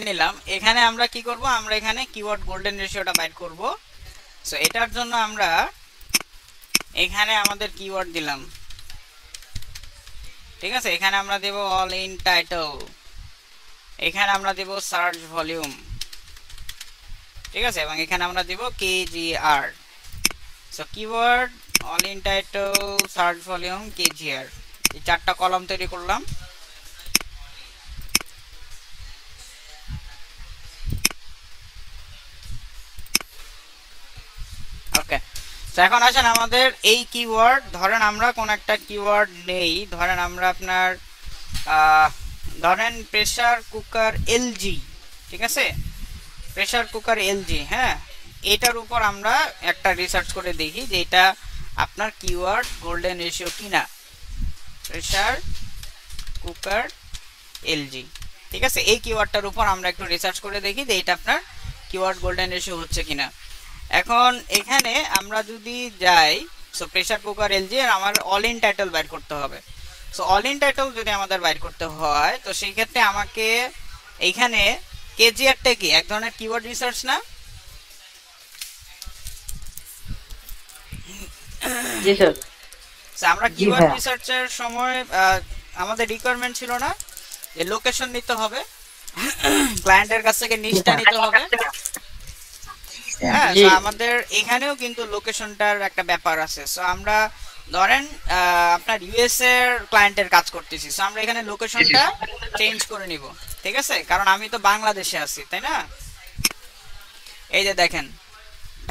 নিলাম। এখানে আমরা কি করব, আমরা এখানে কিওয়ার্ড গোল্ডেন রেশিওটা বাইর করব। সো এটার জন্য আমরা এখানে আমাদের কিওয়ার্ড দিলাম, ঠিক আছে। এখানে আমরা দেব অল ইন টাইটেল, এখানে আমরা দেব সার্চ ভলিউম, ঠিক আছে, এবং এখানে আমরা দেব KGR. So keyword all in title search volume KGR, এই চারটা কলাম তৈরি করলাম। ওকে, তো এখন আসেন আমাদের এই কিওয়ার্ড, ধরেন আমরা কোন একটা কিওয়ার্ড নেই, ধরেন আমরা আপনার ধরেন প্রেসার কুকার এলজি, ঠিক আছে, প্রেসার কুকার এলজি, হ্যাঁ, এটার উপর আমরা একটা রিসার্চ করে দেখি যে এটা আপনার কিওয়ার্ড গোল্ডেন রেশিও কিনা। প্রেসার কুকার এলজি, ঠিক আছে, এই কিওয়ার্ডটার উপর আমরা একটু রিসার্চ করে দেখি যে এটা আপনার কিওয়ার্ড গোল্ডেন রেশিও হচ্ছে কিনা। এখন এখানে আমরা যদি যাই, সো প্রেসার কুকার এলজি, আর আমার অল ইন টাইটেল বাইর করতে হবে। সো অল ইন টাইটেল যদি আমাদের বাইর করতে হয়, তো সেই ক্ষেত্রে আমাকে এইখানে কেজিআরটা কি এক ধরনের কিওয়ার্ড রিসার্চ না? জি স্যার। সো আমরা কিওয়ার্ড রিসার্চের সময় আমাদের রিকোয়ারমেন্ট ছিল না যে লোকেশন নিতে হবে, ক্লায়েন্টের কাছ থেকে নিচটা নিতে হবে। হ্যাঁ, তো আমাদের এখানেও কিন্তু লোকেশনটার একটা ব্যাপার আছে। সো আমরা ধরেন আপনার ইউএস এর ক্লায়েন্টের কাজ করতেছি, সো আমরা এখানে লোকেশনটা চেঞ্জ করে নিব, ঠিক আছে, কারণ আমি তো বাংলাদেশে আছি, তাই না। এই যে দেখেন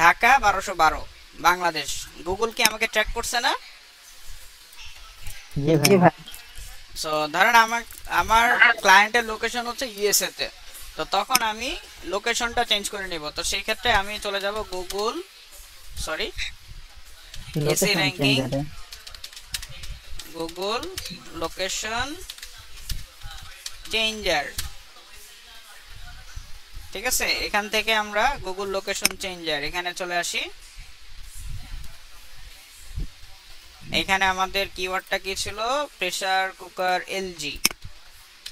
ঢাকা 1212 বাংলাদেশ, গুগল কি আমাকে ট্র্যাক করছে না? জি ভাই। সো ধরেন আমার ক্লায়েন্টের লোকেশন হচ্ছে ইউএসএ তে, তো তখন আমি লোকেশনটা চেঞ্জ করে নিব। তো সেই ক্ষেত্রে আমি চলে যাব Google, sorry, AC ranking, Google location changer, ঠিক আছে। এখান থেকে আমরা গুগল লোকেশন চেঞ্জার এখানে চলে আসি। এখানে আমাদের কিওয়ার্ডটা কি ছিল? Pressure cooker LG.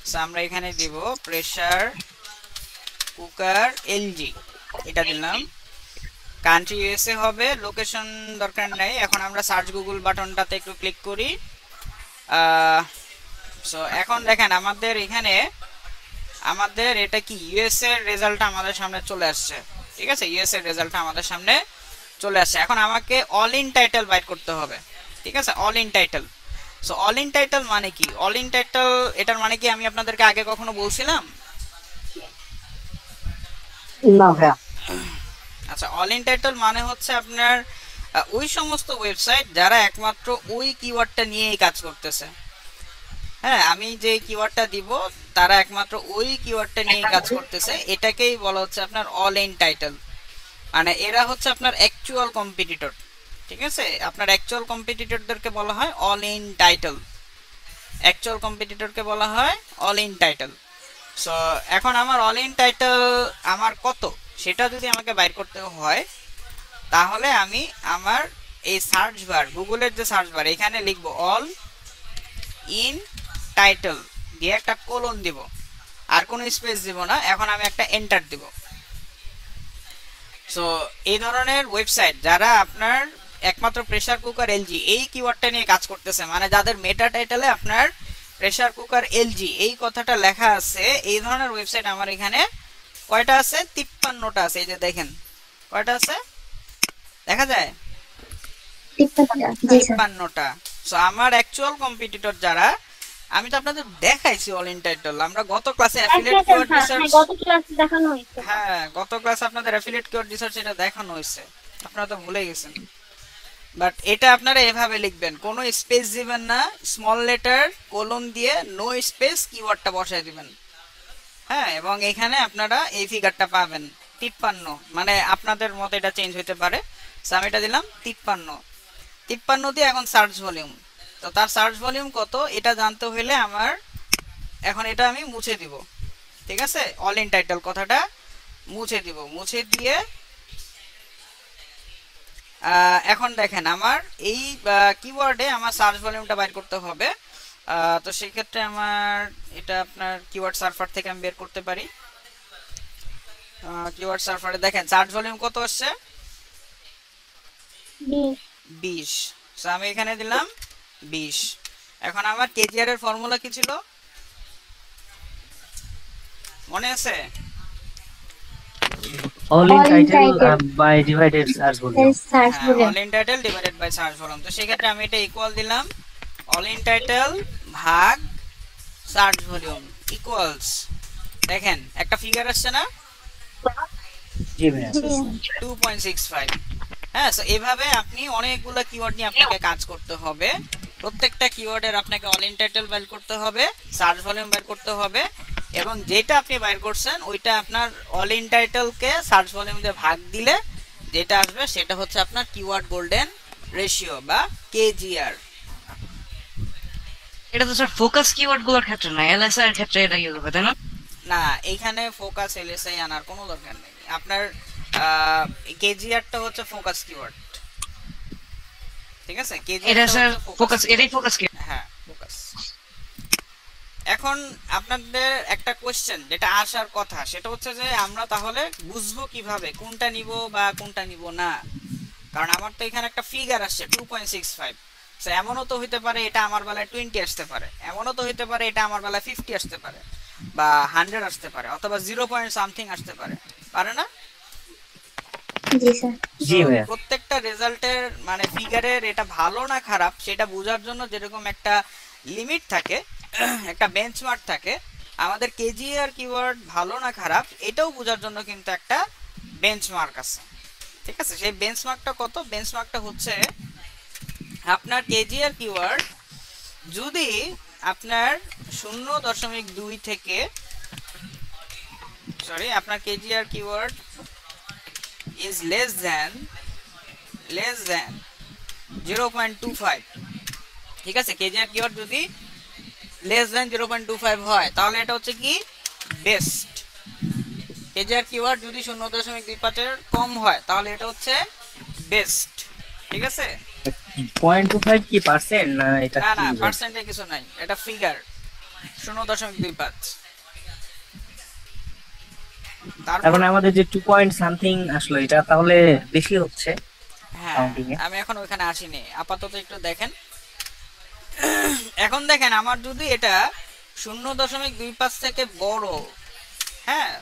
সো আমরা এখানে দিব প্রেসার কুকার এলজি, এটা দিলাম। কান্ট্রি ইউএসএ হবে, লোকেশন দরকার নাই। এখন আমরা সার্চ গুগল বাটনটাতে একটু ক্লিক করি। সো এখন দেখেন আমাদের এখানে আমাদের এটা কি ইউএস এর রেজাল্টটা আমাদের সামনে চলে আসছে, ঠিক আছে, ইউএস এর রেজাল্টটা আমাদের সামনে চলে আসছে। এখন আমাকে অল ইন টাইটেল বাইট করতে হবে, ঠিক আছে, all in title. So all in title মানে কি? অল ইন টাইটেল এটার মানে কি আমি আপনাদেরকে আগে কখনো বলছিলাম? না ভাইয়া। আচ্ছা, অল ইন টাইটেল মানে হচ্ছে আপনার ওই সমস্ত ওয়েবসাইট যারা একমাত্র ওই কিওয়ার্ডটা নিয়েই কাজ করতেছে। হ্যাঁ, আমি যে কিওয়ার্ডটা দিব তারা একমাত্র ওই কিওয়ার্ডটা নিয়ে কাজ করতেছে, এটাকেই বলা হচ্ছে আপনার অল ইন টাইটেল। মানে এরা হচ্ছে আপনার অ্যাকচুয়াল কম্পিটিটর, ঠিক আছে, আপনার অ্যাকচুয়াল কম্পিটিটরদেরকে বলা হয় অল ইন টাইটেল, অ্যাকচুয়াল কম্পিটিটরকে বলা হয় অল ইন টাইটেল। সো এখন আমার অল ইন টাইটেল আমার কত সেটা যদি আমাকে বাইর করতে হয়, তাহলে আমি আমার এই সার্চ বার, গুগলের যে সার্চ বার, এখানে লিখব অল ইন টাইটেল দিয়ে একটা কোলন দিব, আর কোনো স্পেস দিব না। এখন আমি একটা এন্টার দিব। সো এই ধরনের ওয়েবসাইট যারা আপনার একমাত্র প্রেসার কুকার এলজি এই কিওয়ার্ডটা নিয়ে কাজ করতেছে, মানে যাদের মেটা টাইটেলে আপনার প্রেসার কুকার এলজি এই কথাটা লেখা আছে, এই ধরনের ওয়েবসাইট আমার এখানে কয়টা আছে? 53টা আছে। এই যে দেখেন কয়টা আছে, দেখা যায় 53টা। সো আমার অ্যাকচুয়াল কম্পিটিটর যারা, আমি তো আপনাদের দেখাইছি অল ইন টাইটেল। আমরা গত ক্লাসে অ্যাফিলিয়েট কিওয়ার্ড রিসার্চ, গত ক্লাসে দেখানো হয়েছে। হ্যাঁ, গত ক্লাসে আপনাদের অ্যাফিলিয়েট কিওয়ার্ড রিসার্চ এটা দেখানো হয়েছে, আপনারা তো ভুলে গেছেন। বাট এটা আপনারা এভাবে লিখবেন, কোনো স্পেস দিবেন না, স্মল লেটার কোলন দিয়ে নো স্পেস কিওয়ার্ডটা বসায় দিবেন। হ্যাঁ, এবং এখানে আপনারা এই ফিগারটা পাবেন 53, মানে আপনাদের মতে এটা চেঞ্জ হতে পারে। সো আমি এটা দিলাম 53 দিয়ে এখন সার্চ ভলিউম। তো তার সার্চ ভলিউম কত এটা জানতে হলে আমার এখন এটা আমি মুছে দিব, ঠিক আছে, অল ইন টাইটেল কথাটা মুছে দিব। মুছে দিয়ে এখন দেখেন আমার এই কিওয়ার্ডে আমার সার্চ ভলিউমটা বাইর করতে হবে। তো সেই ক্ষেত্রে আমার এটা আপনার কিওয়ার্ড সার্ভার থেকে আমি বের করতে পারি। কিওয়ার্ড সার্ভারে দেখেন সার্চ ভলিউম কত আসছে, 20 20। সো আমি এখানে দিলাম 20। এখন আমার কেজিআর এর ফর্মুলা কি ছিল মনে আছে? all in all in title title by divided search volume. search হ্যাঁ, volume all in title divided by search volume. তো সেক্ষেত্রে আমি এটা ইকুয়াল দিলাম অল ইন টাইটেল ভাগ সার্চ ভলিউম ইকুয়ালস, দেখেন একটা ফিগার আসছে না, জি ভাইয়া 2.65। হ্যাঁ, সো এভাবে আপনি অনেকগুলো কিওয়ার্ড নিয়ে আপনাকে কাজ করতে হবে। প্রত্যেকটা কিওয়ার্ডের আপনাকে অল ইন টাইটেল বের করতে হবে, সার্চ ভলিউম বের করতে হবে, এবং যেটা আপনি বের করছেন ওইটা আপনার অল ইন টাইটেলকে সার্চ ভলিউম দিয়ে ভাগ দিলে যেটা আসবে সেটা হচ্ছে আপনার কিওয়ার্ড গোল্ডেন রেশিও বা কেজিআর। এটা তো স্যার ফোকাস কিওয়ার্ড গুলোর ক্ষেত্রে না, এলএসআই এর ক্ষেত্রে এটা ইউজ হবে তাই না? না, এখানে ফোকাস এলএসআই আনার কোনো দরকার নেই। আপনার কেজিআরটা হচ্ছে ফোকাস কিওয়ার্ড, ঠিক আছে? এটা কেজিআরটা স্যার হচ্ছে ফোকাস, এটাই ফোকাস কি? হ্যাঁ, ফোকাস। এখন আপনাদের একটা কোশ্চেন যেটা আসার কথা সেটা হচ্ছে যে আমরা তাহলে বুঝবো কিভাবে কোনটা নিব বা কোনটা নিব না, কারণ আমার তো এখানে একটা ফিগার আসছে 2.65। সো এমনও তো হইতে পারে এটা আমার বেলায় 20 আসতে পারে, এমনও তো হইতে পারে এটা আমার বেলায় 50 আসতে পারে বা 100 আসতে পারে, অথবা 0 পয়েন্ট সামথিং আসতে পারে, পারে না? জি স্যার জি ভাইয়া প্রত্যেকটা রেজাল্টের মানে ফিগারের এটা ভালো না খারাপ সেটা বোঝার জন্য যেরকম একটা লিমিট থাকে, একটা বেঞ্চমার্ক থাকে, আমাদের কেজিআর কিওয়ার্ড ভালো না খারাপ এটাও বোঝার জন্য কিন্তু একটা বেঞ্চমার্ক আছে, ঠিক আছে? সেই বেঞ্চমার্কটা কত? বেঞ্চমার্কটা হচ্ছে আপনার কেজিআর কিওয়ার্ড যদি আপনার 0.2 থেকে আপনার KGR keyword is less than 0.25, ঠিক আছে? কেজিআর কিওয়ার্ড যদি less than 0.25 হয় তাহলে এটা হচ্ছে কি বেস্ট। কেজিআর কিওয়ার্ড যদি 0.25 এর কম হয় তাহলে এটা হচ্ছে বেস্ট, ঠিক আছে? 0.25 কি পার্সেন্ট না এটা না কি না, ভাই? পার্সেন্টে কিছু নাই, এটা ফিগার 0.25। তারপর এখন আমাদের যে 2 পয়েন্ট সামথিং আসলো এটা তাহলে বেশি হচ্ছে হ্যাঁ, counting এ। আমি এখন ওখানে আসিনি, আপাতত একটু দেখেন। এখন দেখেন আমার যদি এটা 0.25 থেকে বড়, হ্যাঁ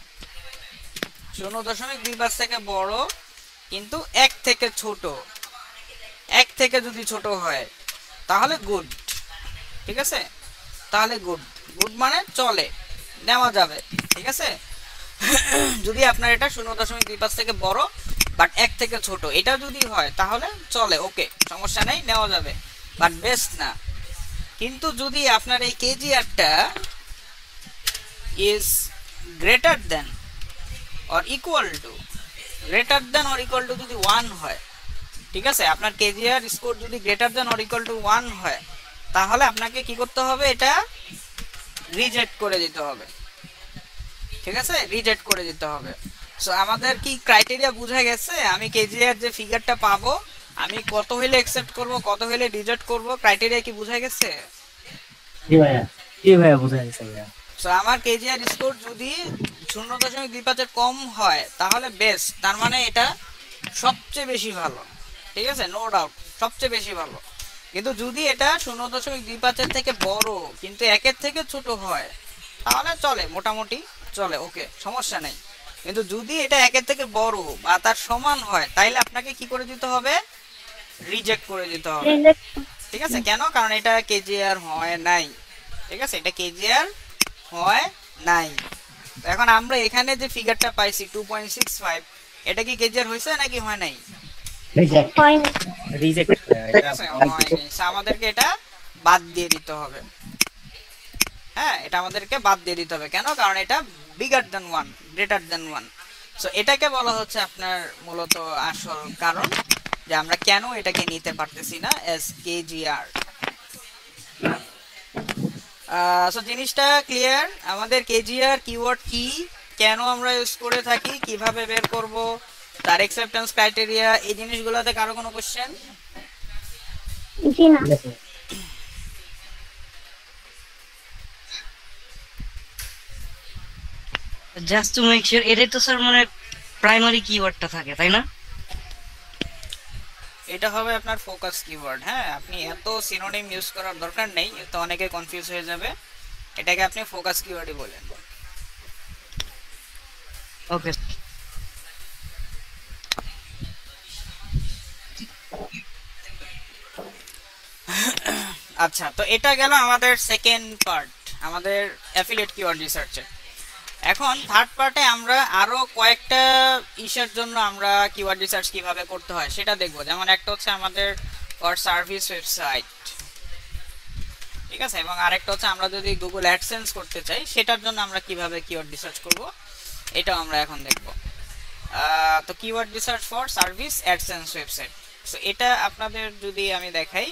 0.25 থেকে বড় কিন্তু 1 থেকে ছোট, 1 থেকে যদি ছোট হয় তাহলে গুড, ঠিক আছে? তাহলে গুড, গুড মানে চলে, নেওয়া যাবে, ঠিক আছে? যদি আপনার এটা 0.25 থেকে বড় বাট 1 থেকে ছোট এটা যদি হয় তাহলে চলে, ওকে, সমস্যা নেই, নেওয়া যাবে, বাট বেস্ট না। কিন্তু যদি আপনার এই কেজিআরটা is greater than or equal to, greater than or equal to যদি 1 হয়, ঠিক আছে? আপনার কেজিআর স্কোর যদি greater than or equal to 1 হয় তাহলে আপনাকে কি করতে হবে? এটা রিজেক্ট করে দিতে হবে, ঠিক আছে? রিজেক্ট করে দিতে হবে। সো আমাদের কি ক্রাইটেরিয়া বুঝা গেছে? আমি কেজিআর যে ফিগারটা পাবো আমি কত হইলে অ্যাকসেপ্ট করব, কত হইলে রিজেক্ট করব, ক্রাইটেরিয়া কি বুঝা গেছে? জি ভাইয়া বুঝা গেছে ভাইয়া। সো আমার কেজিআর স্কোর যদি 0.25 এর কম হয় তাহলে বেস্ট, তার মানে এটা সবচেয়ে বেশি ভালো, ঠিক আছে? নো ডাউট সবচেয়ে বেশি ভালো। কিন্তু যদি এটা 0.25 এর থেকে বড় কিন্তু 1 এর থেকে ছোট হয় তাহলে চলে, মোটামুটি চলে, ওকে, সমস্যা নেই। কিন্তু যদি এটা 1 এর থেকে বড় বা তার সমান হয় তাইলে আপনাকে কি করে দিতে হবে? রিজেক্ট করে দিতে হবে, ঠিক আছে? কেন? কারণ এটা কেজিআর হয় নাই, ঠিক আছে? এটা কেজিআর হয় নাই। তো এখন আমরা এখানে যে ফিগারটা পাইছি 2.65 এটা কি কেজিআর হয়েছে নাকি হয় নাই? হয়নি রিজেক্ট ঠিক আছে, হয়নি। So আমাদেরকে এটা বাদ দিয়ে দিতে হবে, হ্যাঁ এটা আমাদেরকে বাদ দিয়ে দিতে হবে। কেন? কারণ এটা বিগার দেন 1, গ্রেটার দেন 1। সো এটাকে বলা হচ্ছে আপনার মূলত আসল কারণ যে আমরা কেন এটাকে নিতে পারতেছি না এস কেজিআর। সো জিনিসটা ক্লিয়ার? আমাদের কেজিআর কিওয়ার্ড কি, কেন আমরা ইউজ করে থাকি, কিভাবে বের করব, তার অ্যাকসেপ্টেন্স ক্রাইটেরিয়া, এই জিনিসগুলোতে কারো কোনো কোশ্চেন? জি না জাস্ট টু মেক শিওর, এটাই তো স্যার মানে প্রাইমারি কিওয়ার্ডটা থাকে, তাই না? এটা হবে আপনার ফোকাস কিওয়ার্ড। হ্যাঁ, আপনি এত সিনোনিম ইউজ করার দরকার নেই, তো অনেকে কনফিউজ হয়ে যাবে। এটাকে আপনি ফোকাস কিওয়ার্ডই বলেন। ওকে। আচ্ছা, তো এটা গেল আমাদের সেকেন্ড পার্ট, আমাদের অ্যাফিলিয়েট কিওয়ার্ড রিসার্চের। এখন থার্ড পার্টে আমরা আরো কয়েকটা ইস্যুর জন্য আমরা কিওয়ার্ড রিসার্চ কিভাবে করতে হয় সেটা দেখব। যেমন একটা হচ্ছে আমাদের ফর সার্ভিস ওয়েবসাইট, ঠিক আছে, এবং আরেকটা হচ্ছে আমরা যদি গুগল অ্যাডসেন্স করতে চাই সেটার জন্য আমরা কিভাবে কিওয়ার্ড রিসার্চ করব, এটাও আমরা এখন দেখব। তো keyword research for service AdSense website, so এটা আপনাদের যদি আমি দেখাই,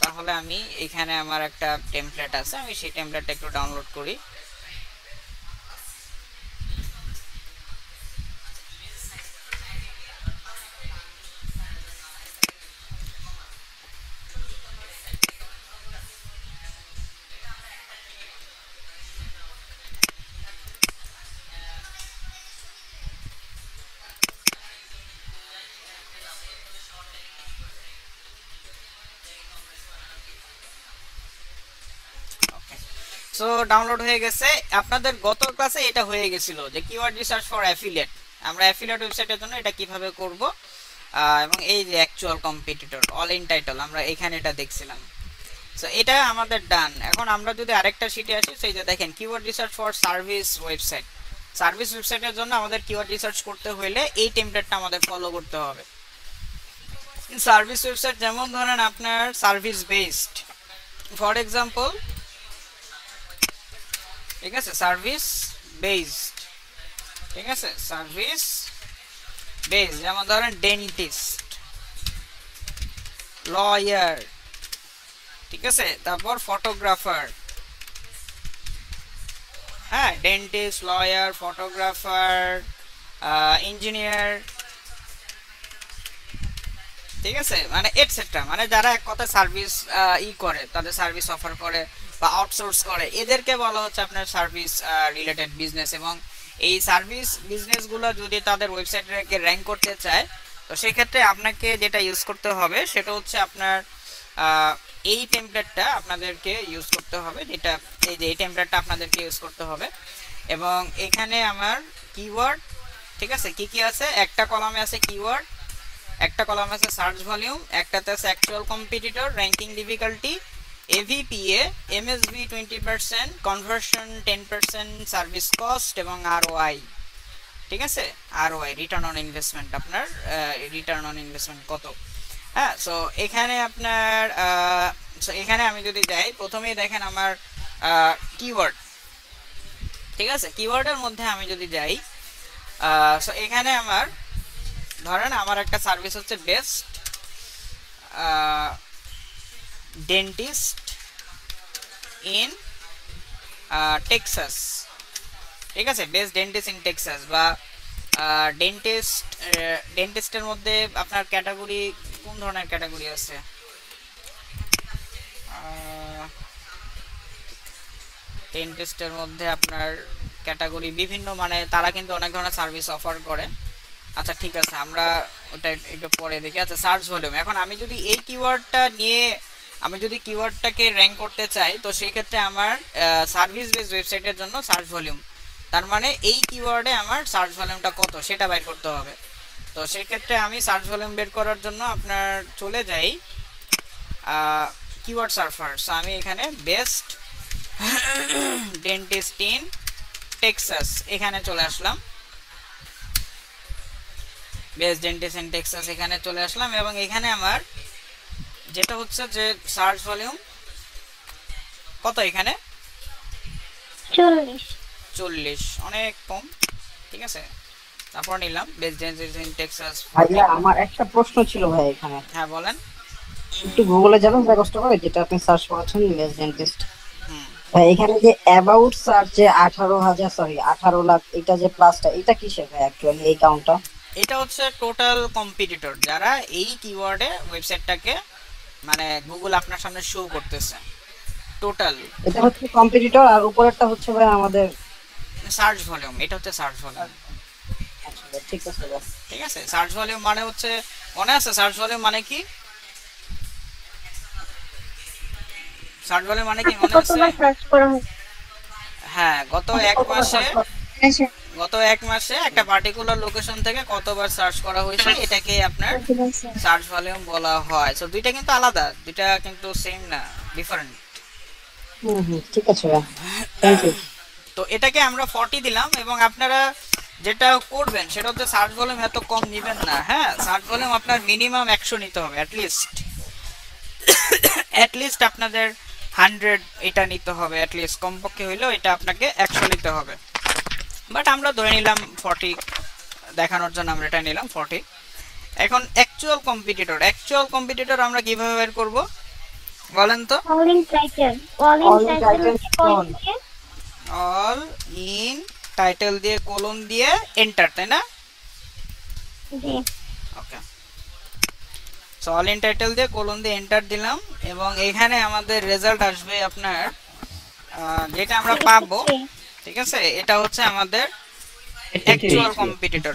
তাহলে আমি এখানে আমার একটা টেমপ্লেট আছে, আমি সেই টেমপ্লেটটা একটু ডাউনলোড করি। সো ডাউনলোড হয়ে গেছে। আপনাদের গত ক্লাসে এটা হয়ে গেছিল যে কিওয়ার্ড রিসার্চ ফর অ্যাফিলিয়েট, আমরা অ্যাফিলিয়েট ওয়েবসাইটের জন্য এটা কিভাবে করব, এবং এই যে actual competitor all in title আমরা এখানে এটা দেখছিলাম। সো এটা আমাদের ডান। এখন আমরা যদি আরেকটা শিটে আসি, সেই যে দেখেন keyword research for service website, service ওয়েবসাইটের জন্য আমাদের কিওয়ার্ড রিসার্চ করতে হলে এই টেমপ্লেটটা আমাদের ফলো করতে হবে। সার্ভিস ওয়েবসাইট যেমন ধরেন আপনার সার্ভিস বেসড, ফর এক্সাম্পল, ঠিক আছে, সার্ভিস বেসড, ঠিক আছে, সার্ভিস বেসড যেমন ধরেন ডেন্টিস্ট, লয়ার, ঠিক আছে, তারপর ফটোগ্রাফার, হ্যাঁ, ডেন্টিস্ট, লয়ার, ফটোগ্রাফার, ইঞ্জিনিয়ার, ঠিক আছে, মানে এটসেট্রা, মানে যারা এক কথায় সার্ভিস করে, তাদের সার্ভিস অফার করে বা আউটসোর্স করে, এদেরকে বলা হচ্ছে আপনার সার্ভিস রিলেটেড বিজনেস। এবং এই সার্ভিস বিজনেসগুলো যদি তাদের ওয়েবসাইটকে র্যাঙ্ক করতে চায়, তো সেক্ষেত্রে আপনাকে যেটা ইউজ করতে হবে সেটা হচ্ছে আপনার এই টেমপ্লেটটা আপনাদেরকে ইউজ করতে হবে, যেটা এই যে এই টেমপ্লেটটা আপনাদেরকে ইউজ করতে হবে। এবং এখানে আমার কিওয়ার্ড, ঠিক আছে, কি কি আছে, একটা কলামে আছে কিওয়ার্ড, একটা কলাম আছে সার্চ ভলিউম, একটাতে আছে actual competitor, ranking difficulty, AVPA, MSB 20%, conversion 10%, service cost এবং আরওআই, ঠিক আছে, আরওআই রিটার্ন অন ইনভেস্টমেন্ট, আপনার রিটার্ন অন ইনভেস্টমেন্ট কত। হ্যাঁ, সো এখানে আপনার সো এখানে আমি যদি যাই, প্রথমেই দেখেন আমার কিওয়ার্ড, ঠিক আছে, কিওয়ার্ডের মধ্যে আমি যদি যাই, সো এখানে আমার ধরেন আমার একটা সার্ভিস হচ্ছে বেস্ট ডেন্টিস্ট ইন টেক্সাস, ঠিক আছে, বেস্ট ডেন্টিস্ট ইন টেক্সাস, বা ডেন্টিস্টের মধ্যে আপনার ক্যাটাগরি কোন ধরনের ক্যাটাগরি আছে, ডেন্টিস্টের মধ্যে আপনার ক্যাটাগরি বিভিন্ন, মানে তারা কিন্তু অনেক ধরনের সার্ভিস অফার করে। আচ্ছা, ঠিক আছে, আমরা ওটা একটু পরে দেখি। আচ্ছা, সার্চ ভলিউম, এখন আমি যদি এই কিওয়ার্ডটা নিয়ে আমি যদি কিওয়ার্ডটাকে র্যাঙ্ক করতে চাই, তো সেই ক্ষেত্রে আমার সার্ভিস বেসড ওয়েবসাইটের জন্য সার্চ ভলিউম, তার মানে এই কিওয়ার্ডে আমার সার্চ ভলিউমটা কত সেটা বের করতে হবে। তো সেই ক্ষেত্রে আমি সার্চ ভলিউম বের করার জন্য আপনার চলে যাই কিওয়ার্ড সার্ফার। সো আমি এখানে বেস্ট ডেন্টিস্ট ইন টেক্সাস এখানে চলে আসলাম, বেস্ট ডেন্টিস্ট ইন টেক্সাস এখানে চলে আসলাম, এবং এখানে আমার যেটা হচ্ছে যে সার্চ ভলিউম কত, এখানে 40, অনেক কম, ঠিক আছে। তারপর নিলাম বেস্ট ডেন্টিস্ট ইন টেক্সাস। ভাইয়া আমার একটা প্রশ্ন ছিল ভাই এখানে, হ্যাঁ বলেন। একটু গুগলে যাবেন ভাই কষ্ট করে, যেটা আপনি সার্চ করেছেন বেস্ট ডেন্টিস্ট, হুম, ভাই এখানে যে অ্যাবাউট সার্চ যে 18 লাখ, এটা যে প্লাসটা, এটা কিসের ভাই অ্যাকচুয়ালি এই কাউন্টটা? এটা হচ্ছে টোটাল কম্পিটিটর যারা এই কিওয়ার্ডে ওয়েবসাইটটাকে মানে গুগল আপনার সামনে শো করতেছে, টোটাল। এটা হচ্ছে কম্পিটিটর, আর উপরেরটা হচ্ছে ভাই আমাদের সার্চ ভলিউম, এটা হচ্ছে সার্চ ভলিউম। আচ্ছা ঠিক আছে ভাইয়া। ঠিক আছে, সার্চ ভলিউম মানে হচ্ছে, মনে আছে সার্চ ভলিউম মানে কি? সার্চ ভলিউম মানে কি মনে আছে? কতবার সার্চ করা হয়েছে? হ্যাঁ, গত এক মাসে আচ্ছা, একটা পার্টিকুলার লোকেশন থেকে কতবার সার্চ করা হয়েছে এটাকে আপনার কতবার search? সার্চ ভলিউম বলা হয়। সো দুইটা কিন্তু আলাদা, দুইটা কিন্তু সেম না, ডিফারেন্ট। ঠিক আছে ভাইয়া, থ্যাংক ইউ। তো এটাকে আমরা 40 দিলাম, এবং আপনারা যেটা করবেন সেটা হচ্ছে সার্চ ভলিউম এত কম নেবেন না। হ্যাঁ, সার্চ ভলিউম আপনার মিনিমাম 100 নিতে হবে অ্যাটলিস্ট আপনাদের 100 এটা নিতে হবে, অ্যাটলিস্ট কমপক্ষে হইলেও এটা আপনাকে 100 নিতে হবে। বাট আমরা ধরে নিলাম 40, দেখানোর জন্য আমরা এটা নিলাম 40। এখন অ্যাকচুয়াল কম্পিটিটর আমরা কিভাবে বের করব বলেন তো? All in title. All All in in title title colon colon. দিয়ে অল ইন টাইটেল দিয়ে কোলন দিয়ে এন্টার, তাই না? জি। ওকে, সো অল ইন টাইটেল দিয়ে কোলন দিয়ে এন্টার দিলাম, এবং এখানে আমাদের রেজাল্ট আসবে আপনার যেটা আমরা পাবো। ঠিক আছে, এটা হচ্ছে আমাদের অ্যাকচুয়াল কম্পিটিটর।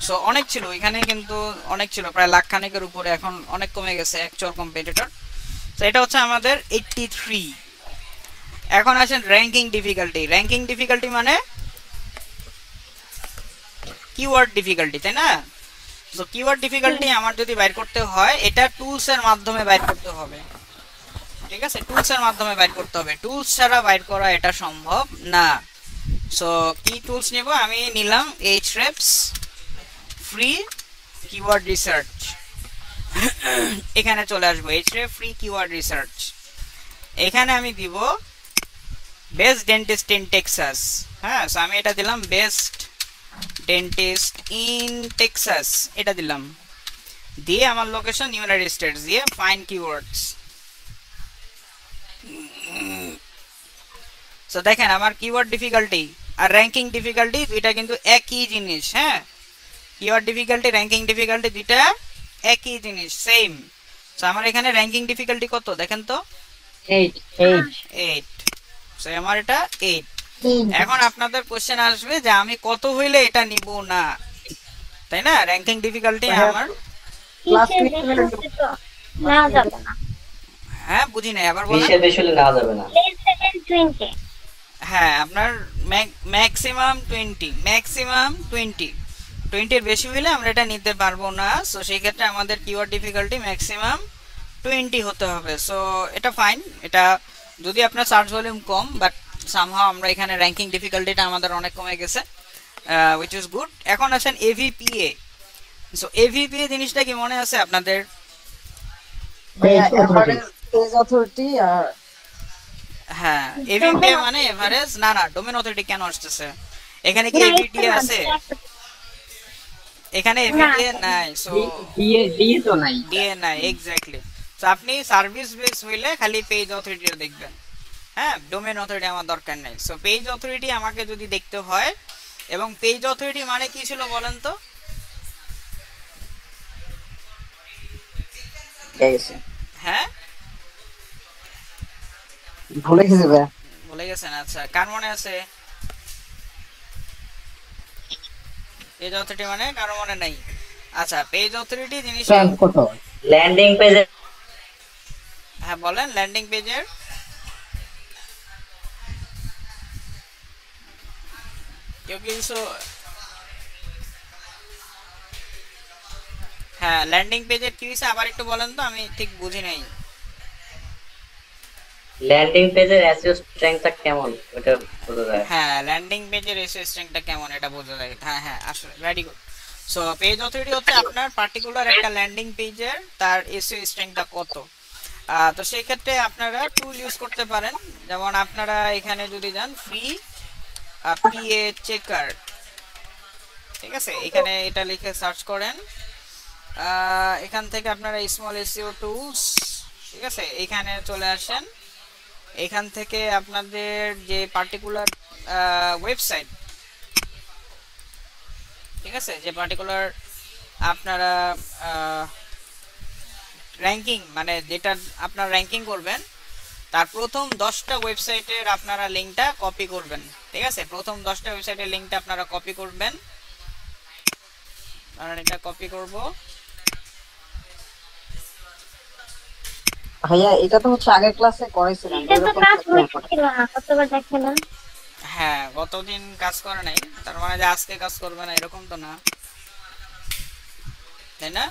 সো অনেক ছিল এখানে, কিন্তু অনেক ছিল, প্রায় লাখ খানেকের উপরে, এখন অনেক কমে গেছে অ্যাকচুয়াল কম্পিটিটর। সো এটা হচ্ছে আমাদের 83। এখন আসেন র্যাঙ্কিং ডিফিকাল্টি মানে কিওয়ার্ড ডিফিকাল্টি, তাই না? সো কিওয়ার্ড ডিফিকাল্টি আমার যদি বাইর করতে হয়, এটা টুলস এর মাধ্যমে বাইর করতে হবে। ঠিক আছে, টুলস এর মাধ্যমে বাইর করতে হবে, টুলস ছাড়া বাইর করা এটা সম্ভব না। সো কি টুলস নিব? আমি নিলাম Ahrefs ফ্রি কিওয়ার্ড রিসার্চ। এখানে চলে আসবো Ahrefs ফ্রি কিওয়ার্ড রিসার্চ। এখানে আমি দিব বেস্ট ডেন্টিস্ট ইন টেক্সাস। হ্যাঁ, সো আমি এটা দিলাম বেস্ট ডেন্টিস্ট ইন টেক্সাস, এটা দিলাম, দিয়ে আমার লোকেশন ইউনাইটেড স্টেটস, দিয়ে ফাইন্ড কিওয়ার্ডস। সো দেখেন আমার কিওয়ার্ড ডিফিকাল্টি আর র্যাঙ্কিং ডিফিকাল্টি দুইটা কিন্তু একই জিনিস। হ্যাঁ, কিওয়ার্ড ডিফিকাল্টি, র্যাঙ্কিং ডিফিকাল্টি দুইটা একই জিনিস, সেম। সো আমার এখানে র্যাঙ্কিং ডিফিকাল্টি কত দেখেন তো? 8। সো আমার এটা 8। এখন আপনাদের কোশ্চেন আসবে যে আমি কত হইলে এটা নিব না, তাই না? র্যাঙ্কিং ডিফিকাল্টি আমার, নিচে বেশি হচ্ছে তো নেওয়া যাবে না। হ্যাঁ বুঝি নাই, আবার বলেন। বেশি হলে নেওয়া যাবে না। Less than 20. হ্যাঁ, আপনার ম্যাক্সিমাম 20 এর বেশি হলে আমরা এটা নিতে পারবো না। সো সেই ক্ষেত্রে আমাদের কিওয়ার্ড ডিফিকাল্টি ম্যাক্সিমাম 20 হতে হবে। সো এটা ফাইন, এটা যদি আপনার search volume com, but somehow আমরা এখানে র্যাঙ্কিং ডিফিকাল্টিটা আমাদের অনেক কমে গেছে, উইচ ইজ গুড। এখন আছেন এভিপিএ। সো এভিপিএ জিনিসটা কি মনে আছে আপনাদের? পেজ অথরিটি আর হ্যাঁ, এভিপিএ মানে এভারেজ, না ডোমেন অথরিটি কেন আসতেছে? এখানে কি না, এভিপিএ এটা না, আছে? এখানে এভিপিএ নাই, সো দিয়ে তো নাই। ডিএ নাই, এক্স্যাক্টলি। সো আপনি সার্ভিস বেস হইলে খালি পেজ অথরিটিটা দেখবেন। হ্যাঁ, ডোমেন অথরিটি আমার দরকার নেই। সো পেজ অথরিটি আমাকে যদি দেখতে হয়, এবং পেজ অথরিটি মানে কি ছিল বলেন তো? হ্যাঁ, ভুলে গেছি ভাইয়া। বলে গেছেন? আচ্ছা, কার মনে আছে? পেজ অথরিটি মানে কারো মনে নাই? আচ্ছা, পেজ অথরিটি জিনিস, কত ল্যান্ডিং পেজে হ্যাঁ বলেন, ল্যান্ডিং পেজের কেউ কিছু, হ্যাঁ ল্যান্ডিং পেজের কি হয়েছে আবার একটু বলেন তো, আমি ঠিক বুঝি নাই। ল্যান্ডিং পেজের এসইও স্ট্রেংথটা কেমন ওটা বোঝা যায়। হ্যাঁ, ল্যান্ডিং পেজের এসইও স্ট্রেংথটা কেমন এটা বোঝা যায়। হ্যাঁ আসলে very good. So page authority হচ্ছে আপনার পার্টিকুলার একটা ল্যান্ডিং পেজের তার এসইও স্ট্রেংথটা কত। তো সেই ক্ষেত্রে আপনারা টুল ইউজ করতে পারেন, যেমন আপনারা এখানে যদি যান ফ্রি পিএ চেকার, ঠিক আছে, এখানে এটা লিখে সার্চ করেন, এখান থেকে আপনারা স্মল এসইও টুলস, ঠিক আছে, এখানে চলে আসেন। এখান থেকে আপনাদের যে পার্টিকুলার ওয়েবসাইট, ঠিক আছে, যে পার্টিকুলার আপনারা র্যাঙ্কিং মানে যেটা আপনার র্যাঙ্কিং করবেন তার প্রথম 10টা ওয়েবসাইটের আপনারা লিংকটা কপি করবেন। ঠিক আছে, প্রথম 10টা ওয়েবসাইটের লিংকটা আপনারা কপি করবেন। আমরা এটা কপি করব। ভাইয়া এটা তো হচ্ছে আগের ক্লাসে করাইছিলাম এটা তো এরকম কাজ একটা হচ্ছিল না, কতবার দেখালাম। হ্যাঁ, গতদিন কাজ করে নাই, তার মানে যে আজকে কাজ করবে না এরকম তো না, তাই না?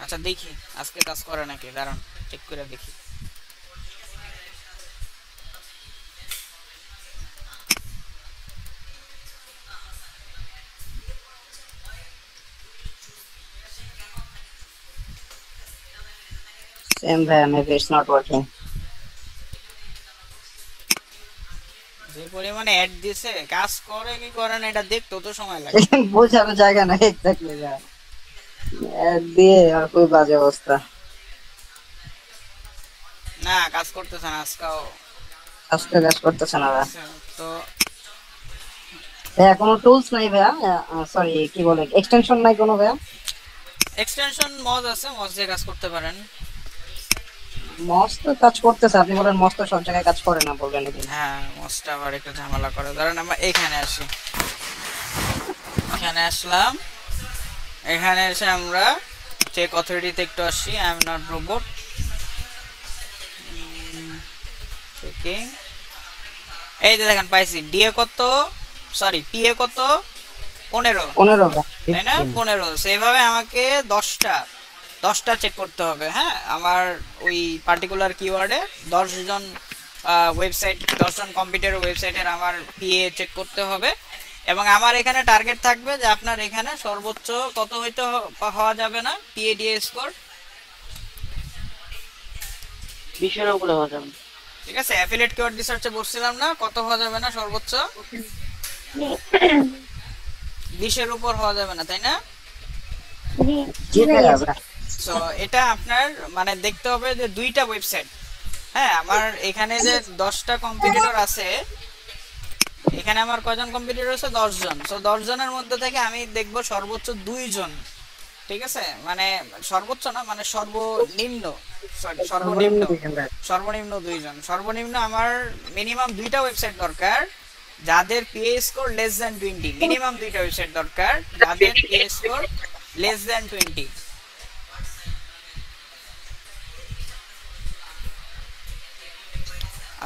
আচ্ছা দেখি আজকে কাজ করে নাকি, দাঁড়ান চেক করে দেখি। সেম ভাইয়া, মেবি ইটস নট ওয়ার্কিং। যে পরিমাণে অ্যাড দিছে, কাজ করে কি করে না এটা দেখতে তো সময় লাগে। বোঝার জায়গা নাই এক্স্যাক্টলি ভাইয়া, অ্যাড দিয়ে আর খুব বাজে অবস্থা। না কাজ করতেছে না আজকাও। আজকে কাজ করতেছে না ভাইয়া। তো ভাইয়া কোনো টুলস নাই ভাইয়া, সরি কি বলে এক্সটেনশন নাই কোনো ভাইয়া? এক্সটেনশন মজ আছে, মজ দিয়ে কাজ করতে পারেন। মস তো কাজ করতেছে, আপনি বলেন মস তো সব জায়গায় কাজ করে না বলবেন নাকি? হ্যাঁ, মজটা আবার একটু ঝামেলা করে। ধরেন আমরা এখানে আসি, এখানে আসলাম, এখানে এসে আমরা চেক অথরিটিতে একটু আসি। I am not robot, checking. এই যে দেখেন পাইছি ডিএ কত, সরি পিএ কত, 15, 15 তাই না? 15। সেইভাবে আমাকে 10টা চেক করতে হবে। হ্যাঁ, আমার ওই পার্টিকুলার কিওয়ার্ডে 10 জন ওয়েবসাইট, 10 জন কম্পিউটার ওয়েবসাইটের আমার পিএ চেক করতে হবে। এবং আমার এখানে টার্গেট থাকবে যে আপনার এখানে সর্বোচ্চ কত হইতে হওয়া যাবে না পিএডিএ স্কোর 20 উপরে হওয়া যাবে। ঠিক আছে, অ্যাফিলিয়েট কিওয়ার্ড রিসার্চে বলছিলাম না কত হওয়া যাবে না সর্বোচ্চ 20 উপর হওয়া যাবে না, তাই না? জি ভাইয়া। সো এটা আপনার মানে দেখতে হবে যে 2টা ওয়েবসাইট। হ্যাঁ, আমার এখানে যে 10টা কম্পিটিটর আছে, এখানে আমার কয়জন কম্পিটিটর আছে? 10 জন। সো 10 জনের মধ্যে থেকে আমি দেখব সর্বোচ্চ 2 জন। ঠিক আছে, মানে সর্বোচ্চ না, মানে সর্বনিম্ন, সরি সর্বনিম্ন 2 জন। সর্বনিম্ন আমার মিনিমাম 2টা ওয়েবসাইট দরকার যাদের PA score less than 20। Minimum 2টা ওয়েবসাইট দরকার যাদের পিএ স্কোর লেস দ্যান 20।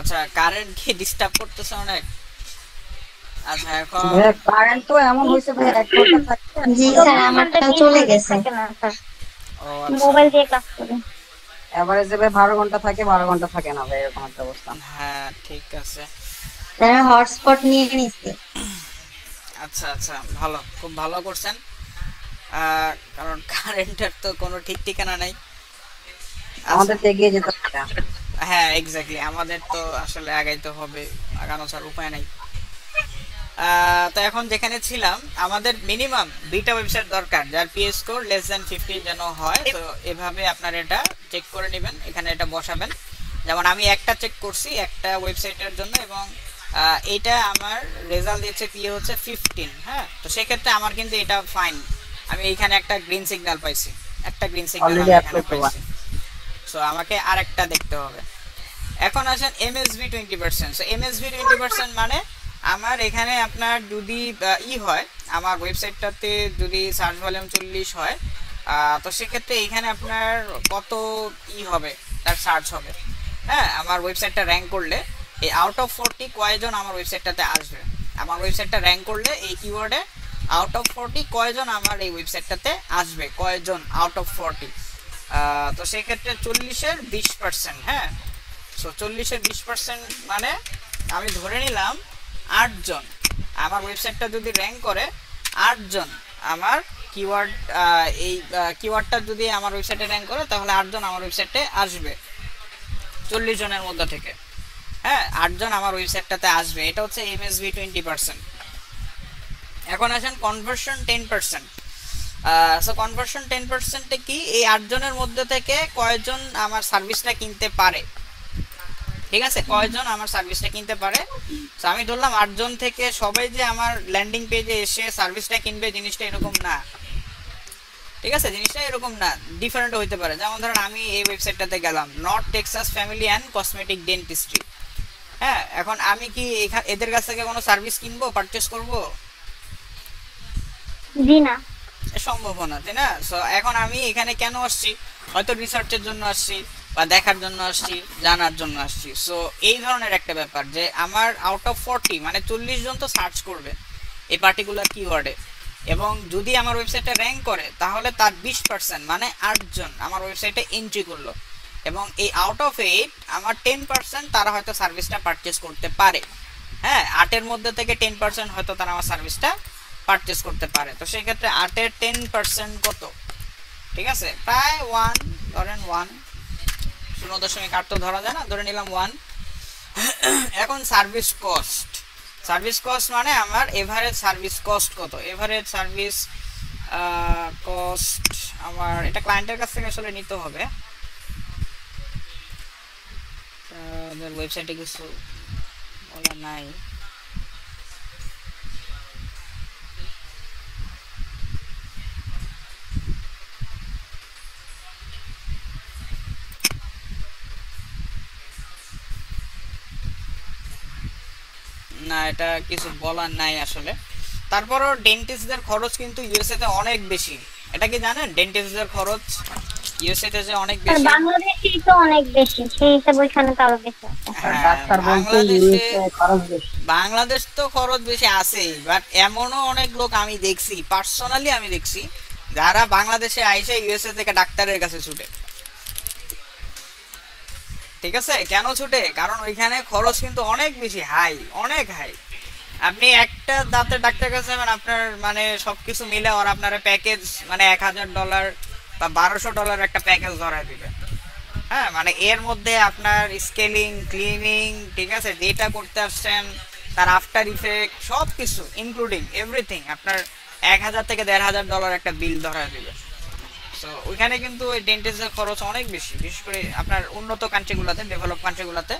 আচ্ছা, কারেন্ট কি ডিস্টার্ব করতেছে অনেক? আচ্ছা এখন ভাইয়া কারেন্ট তো এমন হইছে ভাইয়া 1 ঘন্টা থাকতে। জি স্যার, আমারটা চলে গেছে। ও আচ্ছা, মোবাইল দিয়ে ক্লাস করি। এভারেজে ভাই 12 ঘন্টা থাকে, 12 ঘন্টা থাকে না ভাই, এরকম একটা অবস্থা। হ্যাঁ ঠিক আছে। স্যার হটস্পট নিয়ে নিছি। আচ্ছা আচ্ছা, ভালো, খুব ভালো করছেন। কারণ কারেন্টের তো কোনো ঠিক ঠিকানা নাই। আমাদের তো এগিয়ে যেতে হবে। হ্যাঁ এক্স্যাক্টলি, আমাদের তো আসলে আগাইতে হবে, আগানো ছাড়া উপায় নাই। তো এখন যেখানে ছিলাম, আমাদের মিনিমাম 2টা ওয়েবসাইট দরকার যার পিএস স্কোর লেস দ্যান 15 যেন হয়। তো এভাবে আপনারা এটা চেক করে নেবেন, এখানে এটা বসাবেন। যেমন আমি একটা চেক করছি একটা ওয়েবসাইটের জন্য, এবং এটা আমার রেজাল্ট দিয়েছে পিএ হচ্ছে 15। হ্যাঁ, তো সেক্ষেত্রে আমার কিন্তু এটা ফাইন, আমি এইখানে একটা গ্রিন সিগন্যাল পাইছি, একটা গ্রিন সিগন্যাল Already এখানে approved পাইছি। সো আমাকে আরেকটা দেখতে হবে। এখন আসেন এমএসভি 20%। সো এমএসভি 20% মানে আমার এখানে আপনার যদি হয়, আমার ওয়েবসাইটটাতে যদি সার্চ ভলিউম 40 হয়, তো সেক্ষেত্রে এখানে আপনার কত হবে, তার সার্চ হবে। হ্যাঁ, আমার ওয়েবসাইটটা র্যাঙ্ক করলে এই আউট অফ 40 কয়জন আমার ওয়েবসাইটটাতে আসবে। আমার ওয়েবসাইটটা র্যাঙ্ক করলে এই কিওয়ার্ডে আউট অফ 40 কয়জন আমার এই ওয়েবসাইটটাতে আসবে, কয়জন আউট অফ 40। তো সেক্ষেত্রে 40-এর 20%। হ্যাঁ, সো 40-এর 20% মানে আমি ধরে নিলাম 8 জন আমার ওয়েবসাইটটা যদি র্যাঙ্ক করে, 8 জন আমার কিওয়ার্ড, এই কিওয়ার্ডটা যদি আমার ওয়েবসাইটে র্যাঙ্ক করে, তাহলে 8 জন আমার ওয়েবসাইটে আসবে 40 জনের মধ্যে থেকে। হ্যাঁ, 8 জন আমার ওয়েবসাইটটাতে আসবে, এটা হচ্ছে এমএসভি 20%। এখন আসেন কনভার্সন 10%। সো কনভার্সন 10%-এ কি, এই 8 জনের মধ্যে থেকে কয়জন আমার সার্ভিসটা কিনতে পারে। ঠিক আছে, কয়জন আমার সার্ভিসটা কিনতে পারে। তো আমি ধরলাম 8 জন থেকে সবাই যে আমার ল্যান্ডিং পেজে এসে সার্ভিসটা কিনবে, জিনিসটা এরকম না। ঠিক আছে, জিনিসটা এরকম না, ডিফারেন্ট হইতে পারে। যেমন ধরেন আমি এই ওয়েবসাইটটাতে গেলাম, north Texas family and cosmetic dentistry. হ্যাঁ, এখন আমি কি এদের কাছ থেকে কোনো সার্ভিস কিনবো, পারচেস করবো? জি না। সম্ভব না, তাই না? সো এখন আমি এখানে কেন আসছি? হয়তো রিসার্চের জন্য আসছি, বা দেখার জন্য আসছি, জানার জন্য আসছি। সো এই ধরনের একটা ব্যাপার যে আমার আউট অফ 40 মানে 40 জন তো সার্চ করবে এই পার্টিকুলার কিওয়ার্ডে, এবং যদি আমার ওয়েবসাইটে র্যাঙ্ক করে তাহলে তার 20% মানে 8 জন আমার ওয়েবসাইটে এন্ট্রি করলো, এবং এই আউট অফ 8 আমার 10% তারা হয়তো সার্ভিসটা পারচেস করতে পারে। হ্যাঁ, 8-এর মধ্যে থেকে 10% হয়তো তারা আমার সার্ভিসটা পারচেস করতে পারে। তো সেই ক্ষেত্রে 8-এর 10% কত? ঠিক আছে, প্রায় 1, ধরেন 1, 0.8 তো ধরা যায় না, ধরে নিলাম 1। এখন সার্ভিস কস্ট মানে আমার এভারেজ সার্ভিস কস্ট কত? এভারেজ সার্ভিস কস্ট আমার এটা ক্লায়েন্টের কাছ থেকে আসলে নিতে হবে, ওয়েবসাইটে কিছু বলা নাই। না, এটা কিছু বলার নাই আসলে। তারপরও ডেন্টিস্টদের খরচ কিন্তু ইউএসএ তে অনেক বেশি, এটা কি জানেন? ডেন্টিস্টদের খরচ ইউএসএ তে যে অনেক আর বেশি। বাংলাদেশে তো অনেক বেশি, সেই হিসাবে ওইখানে তো আরো বেশি আছে। হ্যাঁ, ডাক্তার বলতে ইউএসএ খরচ বেশি। বাংলাদেশ তো খরচ বেশি আছেই, বাট এমনও অনেক লোক আমি দেখছি, পার্সোনালি আমি দেখছি, যারা বাংলাদেশে আইসে ইউএসএ থেকে ডাক্তারের কাছে ছুটে। ঠিক আছে, কেন ছুটে? কারণ ওইখানে খরচ কিন্তু অনেক বেশি হাই, অনেক হাই। আপনি একটা দাঁতের ডাক্তার কাছে যাবেন, আপনার মানে সবকিছু মিলে ওর আপনার প্যাকেজ মানে $1000 বা $1200 একটা প্যাকেজ ধরায় দিবে। হ্যাঁ, মানে এর মধ্যে আপনার স্কেলিং, ক্লিনিং, ঠিক আছে, যেটা করতে আসছেন তার আফটার ইফেক্ট সব কিছু ইনক্লুডিং এভরিথিং, আপনার $1000 থেকে $1500 একটা বিল ধরায় দিবে। সো ওইখানে কিন্তু ওই ডেন্টিস্টের খরচ অনেক বেশি, বিশেষ করে আপনার উন্নত কান্ট্রিগুলোতে, ডেভেলপ কান্ট্রিগুলোতে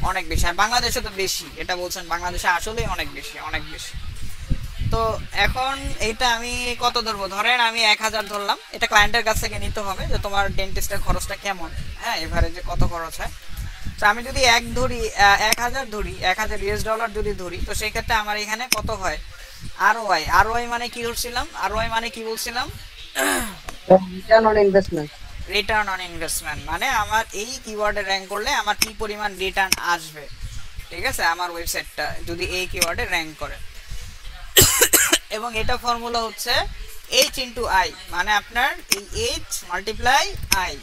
অনেক বেশি। আর বাংলাদেশে তো বেশি, এটা বলছেন, বাংলাদেশে আসলেই অনেক বেশি, অনেক বেশি। তো এখন এইটা আমি কত ধরবো? ধরেন আমি 1000 ধরলাম, এটা ক্লায়েন্টের কাছ থেকে নিতে হবে যে তোমার ডেন্টিস্টের খরচটা কেমন, হ্যাঁ, এভারেজে কত খরচ হয়। তো আমি যদি 1000 ধরি, $1000 যদি ধরি, তো সেই ক্ষেত্রে আমার এখানে কত হয়? আরওআই মানে কি ধরছিলাম? আরওআই মানে কি বলছিলাম? Return on investment. Return on investment মানে আমার এই কিওয়ার্ডে র্যাঙ্ক করলে আমার কি পরিমাণ রিটার্ন আসবে। ঠিক আছে, আমার ওয়েবসাইটটা যদি এই কিওয়ার্ডে র্যাঙ্ক করে, এবং এটা ফর্মুলা হচ্ছে H*I, মানে আপনার এই H মাল্টিপ্লাই I।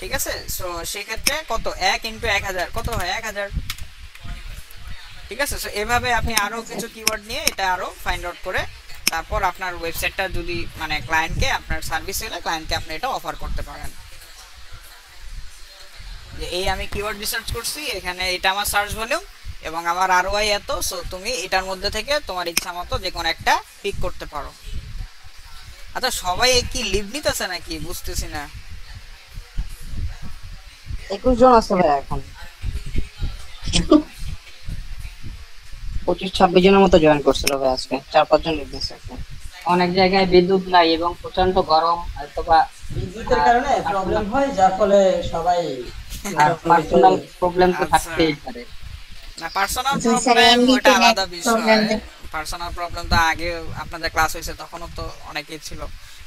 ঠিক আছে, সো সেক্ষেত্রে কত? 1 × 1000 কত হয়? 1000। ঠিক আছে, সো এভাবে আপনি আরো কিছু কিওয়ার্ড নিয়ে এটা আরো ফাইন্ড আউট করে তারপর আপনার ওয়েবসাইটটা যদি মানে ক্লায়েন্টকে, আপনার সার্ভিস হলে ক্লায়েন্টকে আপনি এটা অফার করতে পারেন যে এই আমি কিওয়ার্ড রিসার্চ করছি, এখানে এটা আমার সার্চ ভলিউম এবং আমার আরওআই এত, সো তুমি এটার মধ্যে থেকে তোমার ইচ্ছা মতো যে কোনো একটা পিক করতে পারো। আচ্ছা, সবাই কি লিভ নিতেছে নাকি? বুঝতেছি না। 21 জন আছে ভাই এখন। 25-26 জনের মতো জয়েন করছিল ভাই আজকে, 4-5 জন লিভ নিছে। অনেক জায়গায় বিদ্যুৎ নাই এবং প্রচন্ড গরম, অথবা বিদ্যুতের কারণে প্রবলেম হয়, যার ফলে সবাই পার্সোনাল প্রবলেম তো আচ্ছা। থাকতেই পারে। না, পার্সোনাল জি স্যার, প্রবলেম এমনিতে ওটা net আলাদা বিষয়। problem তো- পার্সোনাল প্রবলেম তো আগে আপনাদের ক্লাস হয়েছে তখনও তো অনেকেই ছিল,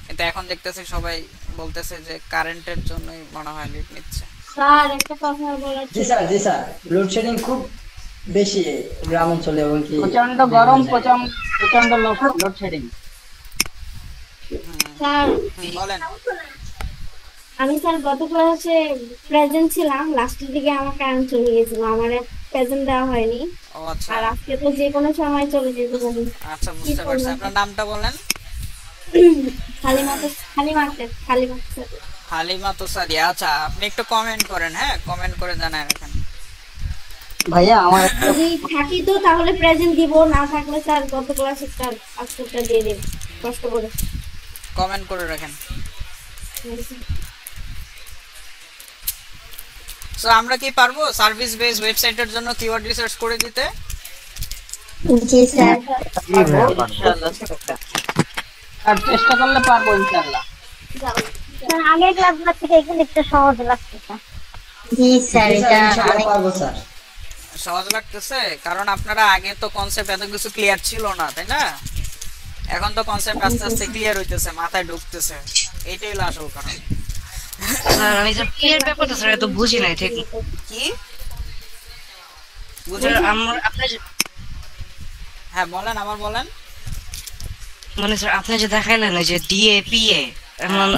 কিন্তু এখন দেখতেছি সবাই বলতেছে যে কারেন্টের জন্যই মনে হয় লিভ নিচ্ছে। স্যার একটা কথা বলার জি ছিল। স্যার, জি স্যার, লোডশেডিং খুব বেশি গ্রাম অঞ্চলে এবং কি প্রচন্ড গরম, প্রচন্ড লোডশেডিং। স্যার বলেন। আমি স্যার গত ক্লাসে প্রেজেন্ট ছিলাম, লাস্টের দিকে আমার কারেন্ট চলে গেছিল, আমার প্রেজেন্ট দেওয়া হয়নি। ও আচ্ছা, আর আজকে তো যে কোনো সময় চলে যেতে পারি। আচ্ছা বুঝতে পারছি। আপনার নামটা বলেন। হালিমা স্যার। হালিমা তোসাদিয়া। আচ্ছা, আপনি একটু কমেন্ট করেন, হ্যাঁ, কমেন্ট করে জানান এখানে। ভাইয়া আমার যদি থাকি তো তাহলে প্রেজেন্ট দিব, না থাকলে স্যার গত ক্লাসে স্যার আজকেরটা দিয়ে দেব কষ্ট করে। কমেন্ট করে রাখেন। সো আমরা কি পারবো সার্ভিস বেস ওয়েবসাইটের জন্য কিওয়ার্ড রিসার্চ করে দিতে? জি স্যার। আর চেষ্টা করলে পারবো ইনশাআল্লাহ। আগের ক্লাসগুলো থেকে এখানে একটু সহজ লাগতেছে। জি স্যার, জি এটা স্যার, ইনশাআল্লাহ অনেক পারবো স্যার। সহজ লাগতেছে কারণ আপনারা আগে তো কনসেপ্ট এত কিছু ক্লিয়ার ছিল না, তাই না? এখন তো কনসেপ্ট আস্তে আস্তে ক্লিয়ার হইতেছে, মাথায় ঢুকতেছে, এইটাই হলো আসল কারণ। স্যার আমি স্যার পিএর ব্যাপারটা স্যার এত বুঝি নাই ঠিক। কি স্যার বুঝেন? আমরা আপনি হ্যাঁ বলেন, আবার বলেন। মানে স্যার আপনি যে দেখাইলেন এই যে ডিএপিএ,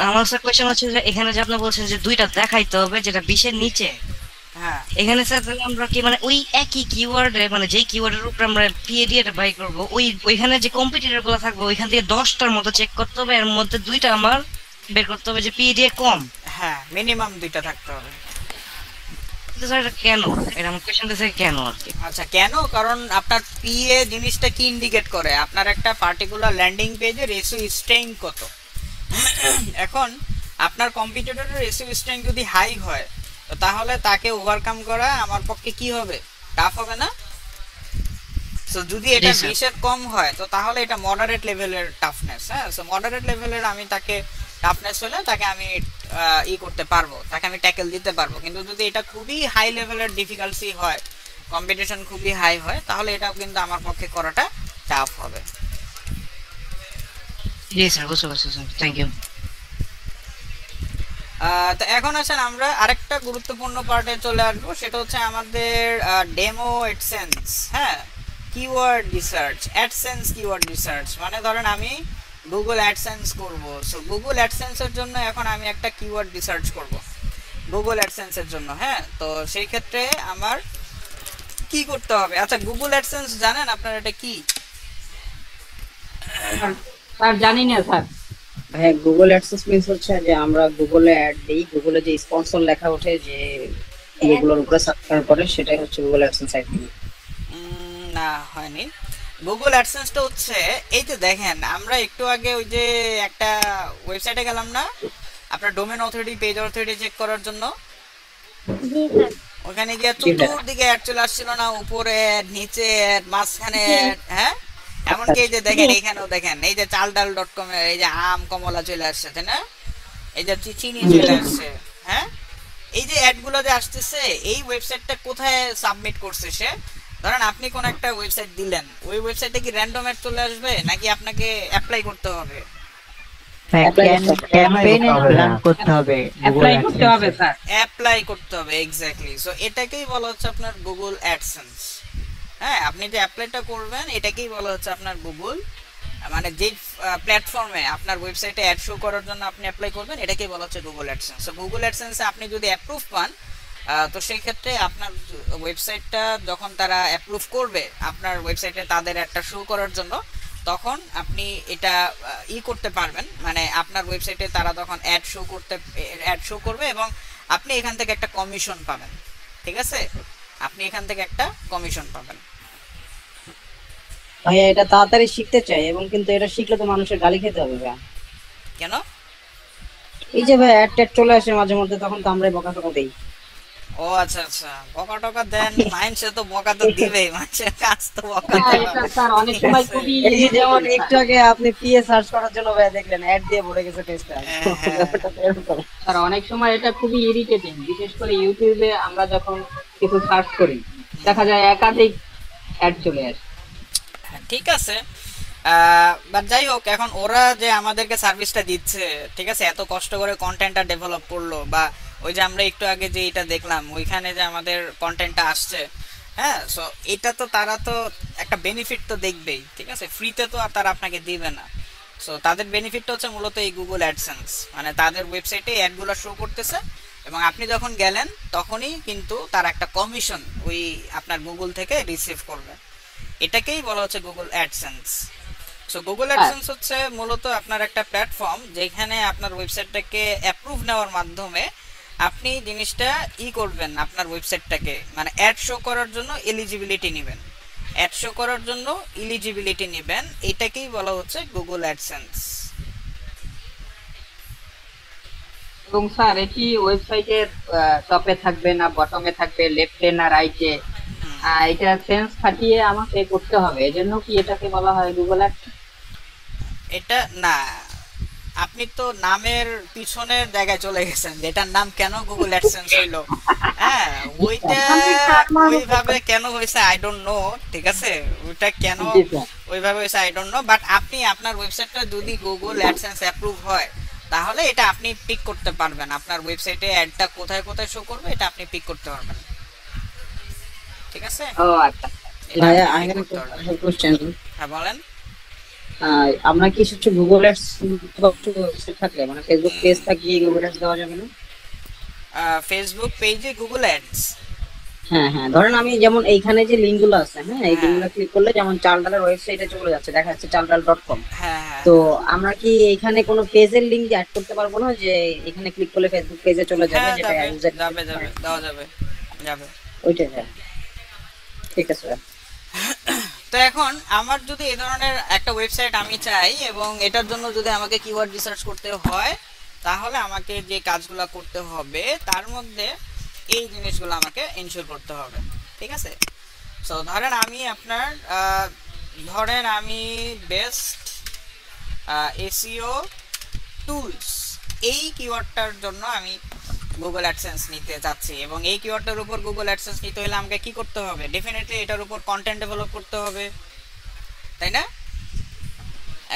আমার স্যার কোয়েশ্চেন হচ্ছে যে এখানে যে আপনি বলছেন যে দুইটা দেখাইতে হবে যেটা 20 এর নিচে, হ্যাঁ এখানে স্যার তাহলে আমরা কি মানে ওই একই কিওয়ার্ডে মানে যেই কিওয়ার্ডের উপরে আমরা পিএডিটা বাই করব ওইখানে যে কম্পিটিটর গুলো থাকবে ওইখান থেকে 10টার মতো চেক করতে হবে, এর মধ্যে দুইটা আমার বের করতে হবে যে পিএডিএ কম। হ্যাঁ, মিনিমাম 2টা থাকতে হবে। কিন্তু স্যার এটা কেন, এটা আমার কোয়েশ্চেন দিছে কেন আর কি। আচ্ছা কেন? কারণ আপনার পিএ জিনিসটা কি ইন্ডিকেট করে? আপনার একটা পার্টিকুলার ল্যান্ডিং পেজের এসইও স্ট্রেংথ কত। এখন আপনার কম্পিটিটরের এসইও স্ট্রেংথ যদি হাই হয় তো তাহলে তাকে ওভারকাম করা আমার পক্ষে কি হবে? টাফ হবে না? সো যদি এটা জি, স্যার। 20 এর কম হয় তো তাহলে এটা মডারেট লেভেলের টাফনেস। হ্যাঁ, সো মডারেট লেভেলের আমি তাকে টাফনেস হলে তাকে আমি করতে পারবো, তাকে আমি ট্যাকেল দিতে পারবো। কিন্তু যদি এটা খুবই হাই লেভেলের ডিফিকাল্টি হয়, কম্পিটিশন খুবই হাই হয়, তাহলে এটা কিন্তু আমার পক্ষে করাটা টাফ হবে। জি স্যার, বুঝতে পারছি স্যার, থ্যাংক ইউ। তো এখন আসেন আমরা আরেকটা গুরুত্বপূর্ণ পার্টে চলে আসবো, সেটা হচ্ছে আমাদের ডেমো অ্যাডসেন্স। হ্যাঁ, keyword research, AdSense keyword research. মানে ধরেন আমি গুগল অ্যাডসেন্স করব, সো গুগল অ্যাডসেন্সের জন্য এখন আমি একটা কিওয়ার্ড রিসার্চ করব গুগল অ্যাডসেন্সের জন্য। হ্যাঁ, তো সেই ক্ষেত্রে আমার কি করতে হবে? আচ্ছা, গুগল অ্যাডসেন্স জানেন আপনারা এটা কি? স্যার জানি না স্যার। হ্যাঁ, গুগল অ্যাডসেন্স মিন্স হচ্ছে যে আমরা গুগলে অ্যাড দিই, গুগলে যে স্পন্সর লেখা ওঠে যে এগুলোর উপরে সাবস্ক্রাইব করে, সেটাই হচ্ছে গুগল অ্যাডসেন্স আইডি। না, হয়নি। গুগল অ্যাডসেন্সটা হচ্ছে এই যে দেখেন, আমরা একটু আগে ওই যে একটা ওয়েবসাইটে গেলাম না আপনার domain authority, page authority check করার জন্য? জি স্যার। ওখানে গিয়ে চতুর্দিকে অ্যাড চলে আসছিল না, উপরে নিচে মাঝখানে? হ্যাঁ, এমনকি এই যে দেখেন এখানেও দেখেন এই যে চালডাল.com এর এই যে আম কমলা চলে আসছে, তাই না? এই যে চিনি চলে আসছে। হ্যাঁ, এই যে অ্যাড গুলো যে আসতেছে, এই ওয়েবসাইটটা কোথায় সাবমিট করছে সে? ধরেন আপনি কোন একটা ওয়েবসাইট দিলেন, ওই ওয়েবসাইটে কি র্যান্ডম অ্যাড চলে আসবে নাকি আপনাকে অ্যাপ্লাই করতে হবে? ক্যাম্পেইনে প্ল্যান করতে হবে, অ্যাপ্লাই করতে হবে স্যার। অ্যাপ্লাই করতে হবে, এক্স্যাক্টলি। সো এটাকেই বলা হচ্ছে আপনার গুগল অ্যাডসেন্স। হ্যাঁ, আপনি যে অ্যাপ্লাইটা করবেন এটাকেই বলা হচ্ছে আপনার গুগল, মানে যে প্ল্যাটফর্মে আপনার ওয়েবসাইটে অ্যাড শো করার জন্য আপনি অ্যাপ্লাই করবেন এটাকেই বলা হচ্ছে গুগল অ্যাডসেন্স। সো গুগল অ্যাডসেন্সে আপনি যদি অ্যাপ্রুভ পান তো সেই ক্ষেত্রে আপনার ওয়েবসাইটটা যখন তারা অ্যাপ্রুভ করবে আপনার ওয়েবসাইটে তাদের একটা শো করার জন্য, তখন আপনি এটা করতে পারবেন, মানে আপনার ওয়েবসাইটে তারা তখন অ্যাড শো করবে এবং আপনি এখান থেকে একটা কমিশন পাবেন। ঠিক আছে, আপনি এখান থেকে একটা কমিশন পাবেন। ভাইয়া এটা তাড়াতাড়ি শিখতে চাই, এবং কিন্তু এটা শিখলে তো মানুষের গালি খেতে হবে ভাইয়া। কেন? এই যে ভাই অ্যাড ট্যাড চলে আসে মাঝে মধ্যে, তখন তো আমরাই বকা টকা দেই। ও আচ্ছা আচ্ছা, বকা টকা দেন? মাইন্ডসে তো বকা তো দিবেই, মানুষের কাজ তো বকা হ্যাঁ, দেওয়া। এটা স্যার অনেক সময় খুবই এই যে যেমন একটু আগে আপনি পিএ সার্চ করার জন্য ভাইয়া দেখলেন অ্যাড দিয়ে ভরে গেছে পেজটা। স্যার অনেক সময় এটা খুবই ইরিটেটিং, বিশেষ করে ইউটিউবে আমরা যখন কিছু সার্চ করি দেখা যায় একাধিক অ্যাড চলে আসে। ঠিক আছে, বাট যাই হোক, এখন ওরা যে আমাদেরকে সার্ভিসটা দিচ্ছে, ঠিক আছে, এত কষ্ট করে কন্টেন্টটা ডেভেলপ করলো, বা ওই যে আমরা একটু আগে যে এটা দেখলাম ওইখানে যে আমাদের কন্টেন্টটা আসছে, হ্যাঁ, সো এটা তো তারা তো একটা বেনিফিট তো দেখবেই, ঠিক আছে, ফ্রিতে তো আর তারা আপনাকে দিবে না। সো তাদের বেনিফিটটা হচ্ছে মূলত এই গুগল অ্যাডসেন্স, মানে তাদের ওয়েবসাইটে অ্যাডগুলো শো করতেছে এবং আপনি যখন গেলেন তখনই কিন্তু তারা একটা কমিশন ওই আপনার গুগল থেকে রিসিভ করবে। এটাকেই বলা হচ্ছে Google AdSense. So Google AdSense হচ্ছে মূলত আপনার একটা প্ল্যাটফর্ম যেখানে আপনার ওয়েবসাইটটাকে অ্যাপ্রুভ নেওয়ার মাধ্যমে আপনি জিনিসটা করবেন, আপনার ওয়েবসাইটটাকে মানে অ্যাড শো করার জন্য এলিজিবিলিটি নেবেন, অ্যাড শো করার জন্য এলিজিবিলিটি নেবেন, এটাকেই বলা হচ্ছে গুগল অ্যাডসেন্স। এবং স্যার এটি ওয়েবসাইটের টপে থাকবে না বটমে থাকবে, লেফটে না রাইটে, এটা সেন্স খাটিয়ে আমাকে করতে হবে, এজন্য কি এটাকে বলা হয় গুগল অ্যাডসেন্স? এটা না, আপনি তো নামের পিছনের জায়গায় চলে গেছেন, যেটার নাম কেন গুগল অ্যাডসেন্স হইলো। হ্যাঁ, ওইটা ওইভাবে কেন হয়েছে আই ডোন্ট নো, ঠিক আছে, ওইটা কেন ওইভাবে হয়েছে আই ডোন্ট নো, বাট আপনি আপনার ওয়েবসাইটটা যদি গুগল অ্যাডসেন্স অ্যাপ্রুভ হয় তাহলে এটা আপনি পিক করতে পারবেন। আপনার ওয়েবসাইটে অ্যাডটা কোথায় কোথায় শো করবে এটা আপনি পিক করতে পারবেন, ঠিক আছে। ও আচ্ছা ভাইয়া আই হ্যাভ এ কোশ্চেন। হ্যাঁ বলেন। আমরা কি হচ্ছে গুগল অ্যাডস থাকলে মানে ফেসবুক পেজ থাকলে গুগল অ্যাডস দেওয়া যাবে না? ফেসবুক পেজে গুগল অ্যাডস, হ্যাঁ হ্যাঁ, ধরেন আমি যেমন এইখানে যে লিঙ্কগুলো আছে, হ্যাঁ এই লিঙ্কগুলো ক্লিক করলে যেমন চালডালের ওয়েবসাইটে চলে যাচ্ছে, দেখা যাচ্ছে চালডাল.com। হ্যাঁ তো আমরা কি এইখানে কোনো পেজের লিংক অ্যাড করতে পারবো না, যে এখানে ক্লিক করলে ফেসবুক পেজে চলে যাবে, যেটা ইউজার যাবে যাবে দেওয়া যাবে যাবে ওইটাই। হ্যাঁ ঠিক আছে। তো এখন আমার যদি এই ধরনের একটা ওয়েবসাইট আমি চাই এবং এটার জন্য যদি আমাকে কিওয়ার্ড রিসার্চ করতে হয় তাহলে আমাকে যে কাজগুলো করতে হবে তার মধ্যে এই জিনিসগুলো আমাকে ইনশিওর করতে হবে, ঠিক আছে। সো ধরেন আমি আপনার বেস্ট এসইও টুলস এই কিওয়ার্ডটার জন্য আমি গুগল অ্যাডসেন্স নিতে যাচ্ছি, এবং এই কিওয়ার্ডটার উপর গুগল অ্যাডসেন্স নিতে হলে আমাকে কি করতে হবে? ডেফিনেটলি এটার উপর কন্টেন্ট ডেভেলপ করতে হবে, তাই না?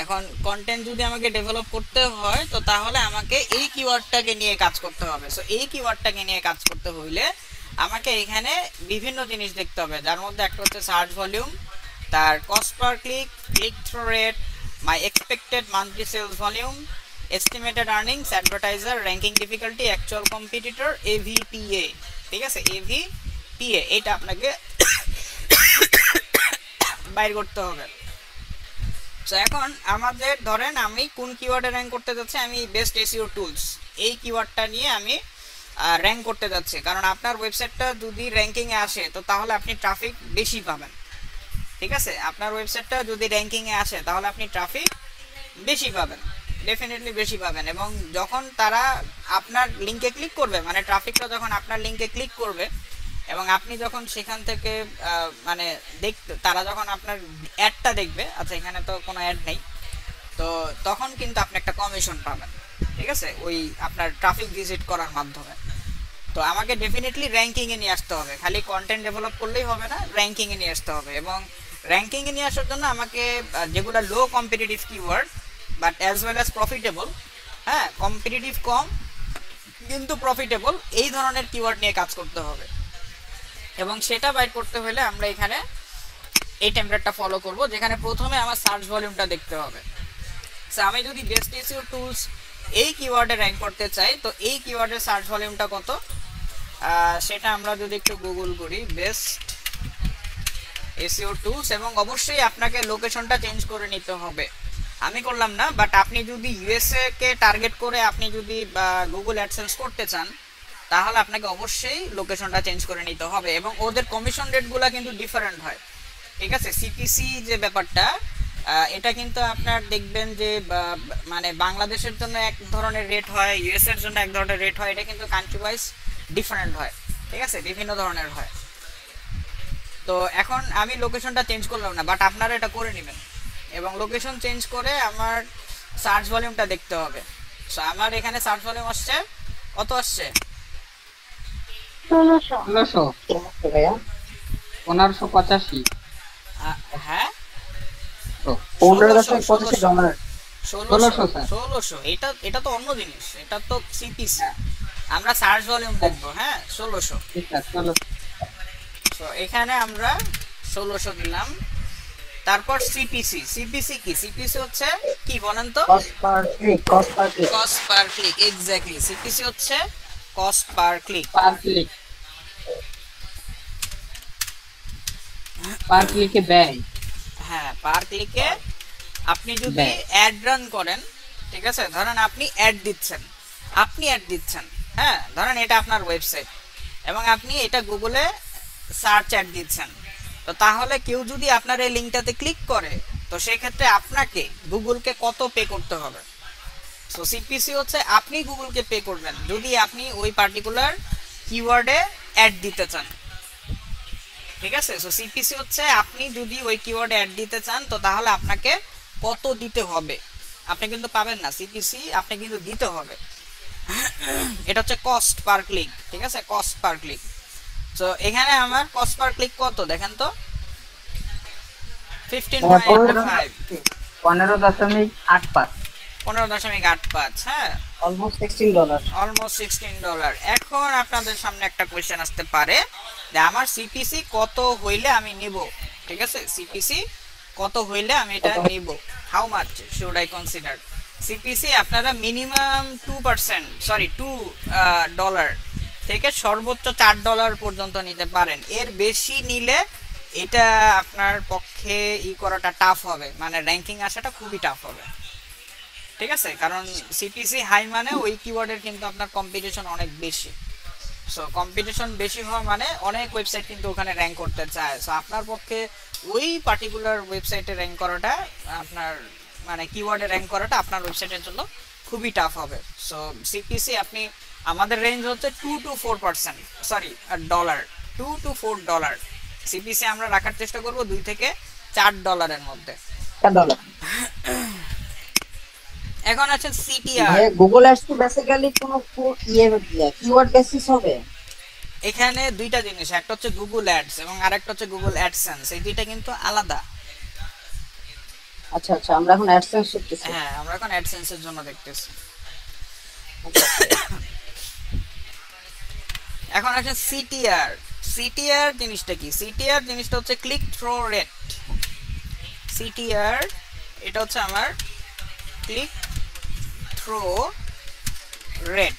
এখন কন্টেন্ট যদি আমাকে ডেভেলপ করতে হয় তো তাহলে আমাকে এই কিওয়ার্ডটাকে নিয়ে কাজ করতে হবে। সো এই কিওয়ার্ডটাকে নিয়ে কাজ করতে হইলে আমাকে এখানে বিভিন্ন জিনিস দেখতে হবে, যার মধ্যে একটা হচ্ছে সার্চ ভলিউম, তার cost per click, click through rate, my expected monthly sales volume, estimated earnings, advertiser, ranking difficulty, actual competitor, AVPA, ঠিক আছে। এভিপিএ এটা আপনাকে বাইর করতে হবে। সো এখন আমাদের ধরেন আমি কোন কিওয়ার্ডে র্যাঙ্ক করতে যাচ্ছি, আমি বেস্ট এসইও টুলস এই কিওয়ার্ডটা নিয়ে আমি র্যাঙ্ক করতে যাচ্ছি, কারণ আপনার ওয়েবসাইটটা যদি র্যাঙ্কিংয়ে আসে তো তাহলে আপনি ট্রাফিক বেশি পাবেন, ঠিক আছে। আপনার ওয়েবসাইটটা যদি র্যাঙ্কিংয়ে আসে তাহলে আপনি ট্রাফিক বেশি পাবেন, ডেফিনেটলি বেশি পাবেন। এবং যখন তারা আপনার লিঙ্কে ক্লিক করবে, মানে ট্রাফিকটা যখন আপনার লিঙ্কে ক্লিক করবে এবং আপনি যখন সেখান থেকে মানে তারা যখন আপনার অ্যাডটা দেখবে, আচ্ছা এখানে তো কোনো অ্যাড নেই, তো তখন কিন্তু আপনি একটা কমিশন পাবেন, ঠিক আছে, ওই আপনার ট্রাফিক ভিজিট করার মাধ্যমে। তো আমাকে ডেফিনেটলি র্যাঙ্কিংয়ে নিয়ে আসতে হবে, খালি কন্টেন্ট ডেভেলপ করলেই হবে না, র্যাঙ্কিংয়ে নিয়ে আসতে হবে। এবং র্যাঙ্কিংয়ে নিয়ে আসার জন্য আমাকে যেগুলো low competitive keyword but as well as profitable, হ্যাঁ কম্পিটিটিভ কম কিন্তু প্রফিটেবল, এই ধরনের কিওয়ার্ড নিয়ে কাজ করতে হবে। এবং সেটা বাইর করতে হলে আমরা এখানে এই টেমপ্লেটটা ফলো করব, যেখানে প্রথমে আমার সার্চ ভলিউমটা দেখতে হবে। সো আমি যদি বেস্ট এসইও টুলস এই কিওয়ার্ডে র্যাঙ্ক করতে চাই তো এই কিওয়ার্ডের সার্চ ভলিউমটা কত সেটা আমরা যদি একটু গুগল করি, বেস্ট এসইও টুলস, এবং অবশ্যই আপনাকে লোকেশনটা চেঞ্জ করে নিতে হবে। আমি করলাম না, বাট আপনি যদি ইউএসএ কে টার্গেট করে আপনি যদি গুগল অ্যাডসেন্স করতে চান তাহলে আপনাকে অবশ্যই লোকেশনটা চেঞ্জ করে নিতে হবে। এবং ওদের কমিশন রেটগুলো কিন্তু ডিফারেন্ট হয়, ঠিক আছে। সিপিসি যে ব্যাপারটা এটা কিন্তু আপনার দেখবেন যে মানে বাংলাদেশের জন্য এক ধরনের রেট হয়, ইউএস এর জন্য এক ধরনের রেট হয়, এটা কিন্তু কান্ট্রি ওয়াইজ ডিফারেন্ট হয়, ঠিক আছে, বিভিন্ন ধরনের হয়। তো এখন আমি লোকেশনটা চেঞ্জ করলাম না, বাট আপনারা এটা করে নেবেন এবং লোকেশন চেঞ্জ করে আমার সার্চ ভলিউমটা দেখতে হবে। সো আমার এখানে সার্চ ভলিউম আসছে কত আসছে? 1585। হ্যাঁ 1600। এটা তো অন্য জিনিস, এটা তো সিপিসি, আমরা সার্চ ভলিউম দেখবো। হ্যাঁ 1600। তো এখানে আমরা 1600 দিলাম। তারপর সিপিসি কি? সিপিসি হচ্ছে কি বলেন তো? Cost per click. Exactly, CPC হচ্ছে কস্ট পার ক্লিক। পার ক্লিকে ব্যয়। হ্যাঁ পার ক্লিকে আপনি যদি অ্যাড রান করেন, ঠিক আছে, ধরেন আপনি অ্যাড দিচ্ছেন, হ্যাঁ ধরেন এটা আপনার ওয়েবসাইট এবং আপনি এটা গুগলে সার্চ অ্যাড দিচ্ছেন, তো তাহলে কেউ যদি আপনার এই লিঙ্কটাতে ক্লিক করে তো সেই ক্ষেত্রে আপনাকে গুগলকে কত পে করতে হবে? সো সিপিসি হচ্ছে আপনি গুগলকে পে করবেন যদি আপনি ওই পার্টিকুলার কিওয়ার্ডে অ্যাড দিতে চান, ঠিক আছে। সো সিপিসি হচ্ছে আপনি যদি ওই কিওয়ার্ডে অ্যাড দিতে চান তো তাহলে আপনাকে কত দিতে হবে আপনি কিন্তু পাবেন না, সিপিসি আপনি কিন্তু দিতে হবে। এটা হচ্ছে কস্ট পার ক্লিক, ঠিক আছে, কস্ট পার ক্লিক। তো এখানে আমার কস্ট পার ক্লিক কত দেখেন তো, 15.5, 15.85। 15.85, হ্যাঁ, অলমোস্ট $16। অলমোস্ট $16। এখন আপনাদের সামনে একটা কোয়েশ্চেন আসতে পারে যে আমার সিপিসি কত হইলে আমি নিব, ঠিক আছে, সিপিসি কত হইলে আমি এটা নিব, how much should I consider. CPC আপনারা মিনিমাম 2%, সরি $2 থেকে সর্বোচ্চ $4 পর্যন্ত নিতে পারেন। এর বেশি নিলে এটা আপনার পক্ষে করাটা টাফ হবে, মানে র্যাঙ্কিং আসাটা খুবই টাফ হবে, ঠিক আছে, কারণ সিপিসি হাই মানে ওই কিওয়ার্ডের কিন্তু আপনার কম্পিটিশন অনেক বেশি। সো কম্পিটিশন বেশি হওয়া মানে অনেক ওয়েবসাইট কিন্তু ওখানে র্যাঙ্ক করতে চায়। সো আপনার পক্ষে ওই পার্টিকুলার ওয়েবসাইটে র্যাঙ্ক করাটা, আপনার মানে কিওয়ার্ডে র্যাঙ্ক করাটা আপনার ওয়েবসাইটের জন্য খুবই টাফ হবে। সো সিপিসি আপনি, আমাদের রেঞ্জ হচ্ছে 2 to 4%, sorry dollar, $2 to $4। CPC আমরা রাখার চেষ্টা করব $2 থেকে $4 মধ্যে। $4। এখন আছে সিটিআর। গুগল অ্যাডস তো বেসিক্যালি কোনো কিওয়ার্ড বেসিস হবে। এখানে দুইটা জিনিস, একটা হচ্ছে গুগল অ্যাডস এবং আরেকটা হচ্ছে গুগল অ্যাডসেন্স, এই দুইটা কিন্তু আলাদা। আচ্ছা আচ্ছা, আমরা এখন অ্যাডসেন্স শিখতেছি। হ্যাঁ, আমরা এখন অ্যাডসেন্সের জন্য দেখতেছি। এখন আছে সিটিআর। সিটিআর জিনিসটা কি? সিটিআর জিনিসটা হচ্ছে ক্লিক থ্রু রেট। সিটিআর এটা হচ্ছে আমার ক্লিক থ্রু রেট।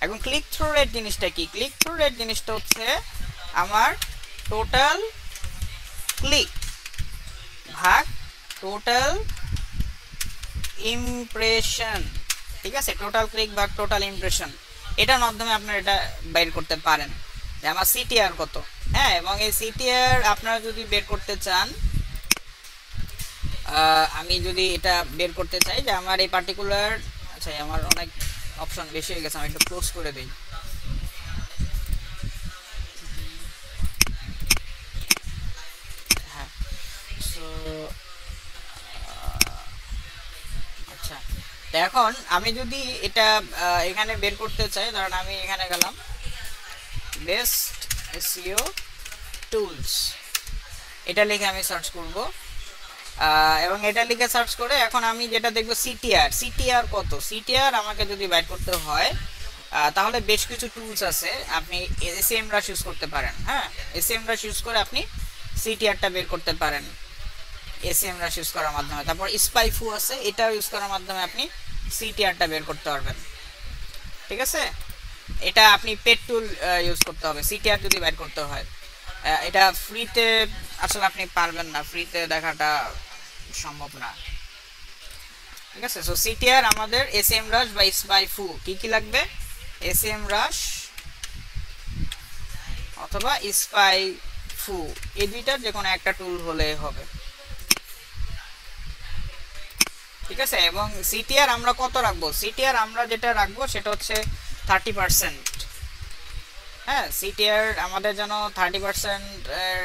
এখন ক্লিক থ্রু রেট জিনিসটা কি? ক্লিক থ্রু রেট জিনিসটা হচ্ছে আমার টোটাল ক্লিক ভাগ টোটাল ইমপ্রেশন, ঠিক আছে, টোটাল ক্লিক ভাগ টোটাল ইমপ্রেশন, এটার মাধ্যমে আপনারা এটা বের করতে পারেন যে আমার সিটিআর কত। হ্যাঁ, এবং এই সিটিআর আপনারা যদি বের করতে চান, আমি যদি এটা বের করতে চাই যে আমার এই পার্টিকুলার, আচ্ছা আমার অনেক অপশন বেশি হয়ে গেছে, আমি একটু ক্লোজ করে দিই। হ্যাঁ, সো আচ্ছা, এখন আমি যদি এটা এখানে বের করতে চাই, ধরেন আমি এখানে গেলাম বেস্ট এসইও টুলস, এটা লিখে আমি সার্চ করব, এবং এটা লিখে সার্চ করে এখন আমি যেটা দেখব সিটিআর। সিটিআর কত? সিটিআর আমাকে যদি বাইর করতে হয় তাহলে বেশ কিছু টুলস আছে, আপনি এসএমরাশ ইউজ করতে পারেন। হ্যাঁ, এসএমরাশ ইউজ করে আপনি সিটিআরটা বের করতে পারেন এসএমরাশ ইউজ করার মাধ্যমে। তারপর স্পাইফু আছে, এটাও ইউজ করার মাধ্যমে আপনি সিটিআরটা বের করতে পারবেন, ঠিক আছে। এটা আপনি পেড টুল ইউজ করতে হবে সিটিআর যদি বের করতে হয়। এটা ফ্রিতে আসলে আপনি পারবেন না, ফ্রিতে দেখাটা সম্ভব না, ঠিক আছে। সো সিটিআর আমাদের এসএমরাশ বা স্পাইফু কি কি লাগবে? এসএমরাশ অথবা স্পাইফু, এই দুইটার যে কোনো একটা টুল হলে হবে, ঠিক আছে। এবং সিটিআর আমরা কত রাখবো? সিটিআর আমরা যেটা রাখবো সেটা হচ্ছে 30%। হ্যাঁ, সিটিআর আমাদের যেন 30% এর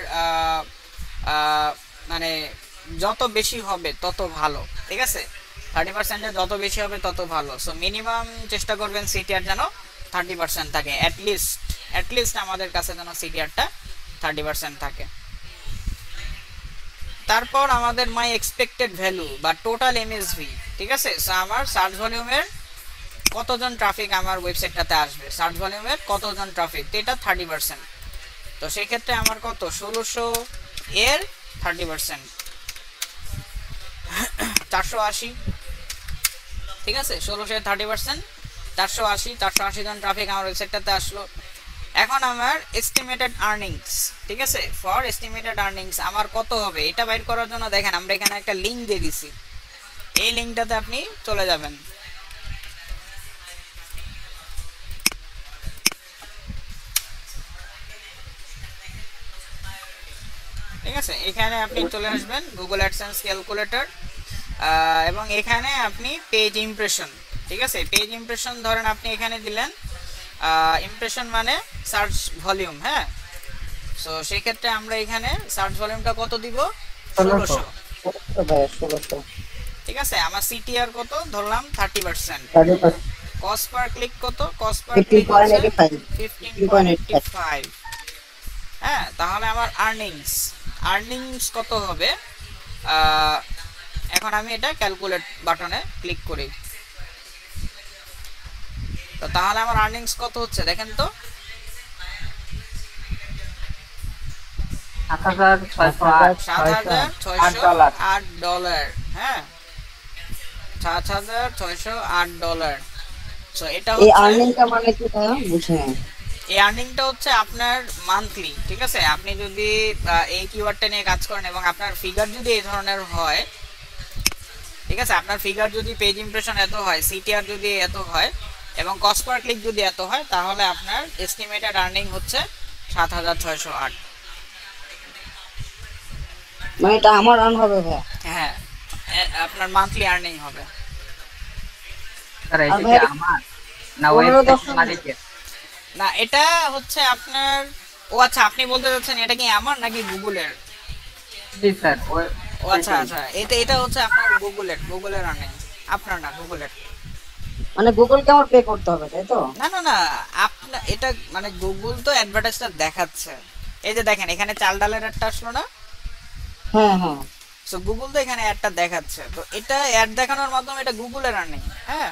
মানে যত বেশি হবে তত ভালো, ঠিক আছে, 30% যত বেশি হবে তত ভালো। সো মিনিমাম চেষ্টা করবেন সিটিআর যেন 30% থাকে, অ্যাটলিস্ট আমাদের কাছে যেন সিটিআরটা 30% থাকে। তারপর আমাদের মাই এক্সপেক্টেড ভ্যালু বা টোটাল এমএসভি, ঠিক আছে। সো আমার সার্চ ভলিউমের কতজন ট্রাফিক আমার ওয়েবসাইটটাতে আসবে, সার্চ ভলিউমের কতজন ট্রাফিক, এটা 30%। তো সেই ক্ষেত্রে আমার কত? 1600 এর 30% 480, ঠিক আছে, 1600 এর 30% 480 জন ট্রাফিক আমার ওয়েবসাইটটাতে আসলো। এখন আমার এস্টিমেটেড আর্নিংস, ঠিক আছে, ফর এস্টিমেটেড আর্নিংস আমার কত হবে এটা বাইর করার জন্য দেখেন আমরা এখানে একটা লিংক দিয়ে দিছি, এই লিংকটাতে আপনি চলে যাবেন। ঠিক আছে, এখানে আপনি চলে আসবেন গুগল অ্যাডসেন্স ক্যালকুলেটর, এবং এখানে আপনি পেজ ইমপ্রেশন, ঠিক আছে, পেজ ইমপ্রেশন ধরেন আপনি এখানে দিলেন, ইমপ্রেশন মানে সার্চ ভলিউম। হ্যাঁ, সো সেই ক্ষেত্রে আমরা এখানে সার্চ ভলিউমটা কত দিব? 1600। ঠিক আছে, আমার সিটিআর কত ধরলাম 30%, 30%, কস্ট পার ক্লিক কত, কস্ট পার ক্লিক 15.85। হ্যাঁ, তাহলে আমার আর্নিংস কত হবে? এখন আমি এটা ক্যালকুলেট বাটনে ক্লিক করি, তো তাহলে আমার আর্নিংস কত হচ্ছে দেখেন তো, $7,608। হ্যাঁ, $7,608। সো এটা এই হচ্ছে আর্নিংটা মানে কি ভাইয়া বুঝে? এই আর্নিংটা হচ্ছে আপনার মান্থলি। ঠিক আছে, আপনি যদি এই কিওয়ার্ডটা নিয়ে কাজ করেন এবং আপনার ফিগার যদি এই ধরনের হয়, ঠিক আছে, আপনার ফিগার যদি পেজ ইমপ্রেশন এত হয়, সিটিআর যদি এত হয় এবং কস্ট পার ক্লিক যদি এত হয়, তাহলে আপনার এস্টিমেটেড আর্নিং হচ্ছে 7,608। মানে এটা আমার আর্ন হবে ভাইয়া? হ্যাঁ, আপনার মান্থলি আর্নিং হবে। স্যার এটা কি আমার না ওয়েবসাইট মালিকের? না, এটা হচ্ছে আপনার, ও আচ্ছা, আপনি বলতে চাচ্ছেন এটা কি আমার নাকি গুগলের? জি স্যার। ও আচ্ছা আচ্ছা, এটা হচ্ছে আপনার গুগলের আর্নিং, আপনার না, গুগলের। মানে গুগলকে আমার পে করতে হবে তাই তো? না না না, আপনার এটা মানে গুগল তো অ্যাডভার্টাইজটা দেখাচ্ছে, এই যে দেখেন এখানে চাল ডালের একটা আসলো না? হ্যাঁ হ্যাঁ। সো গুগল তো এখানে অ্যাডটা দেখাচ্ছে, তো এটা অ্যাড দেখানোর মাধ্যমে এটা গুগলের আর্নিং। হ্যাঁ,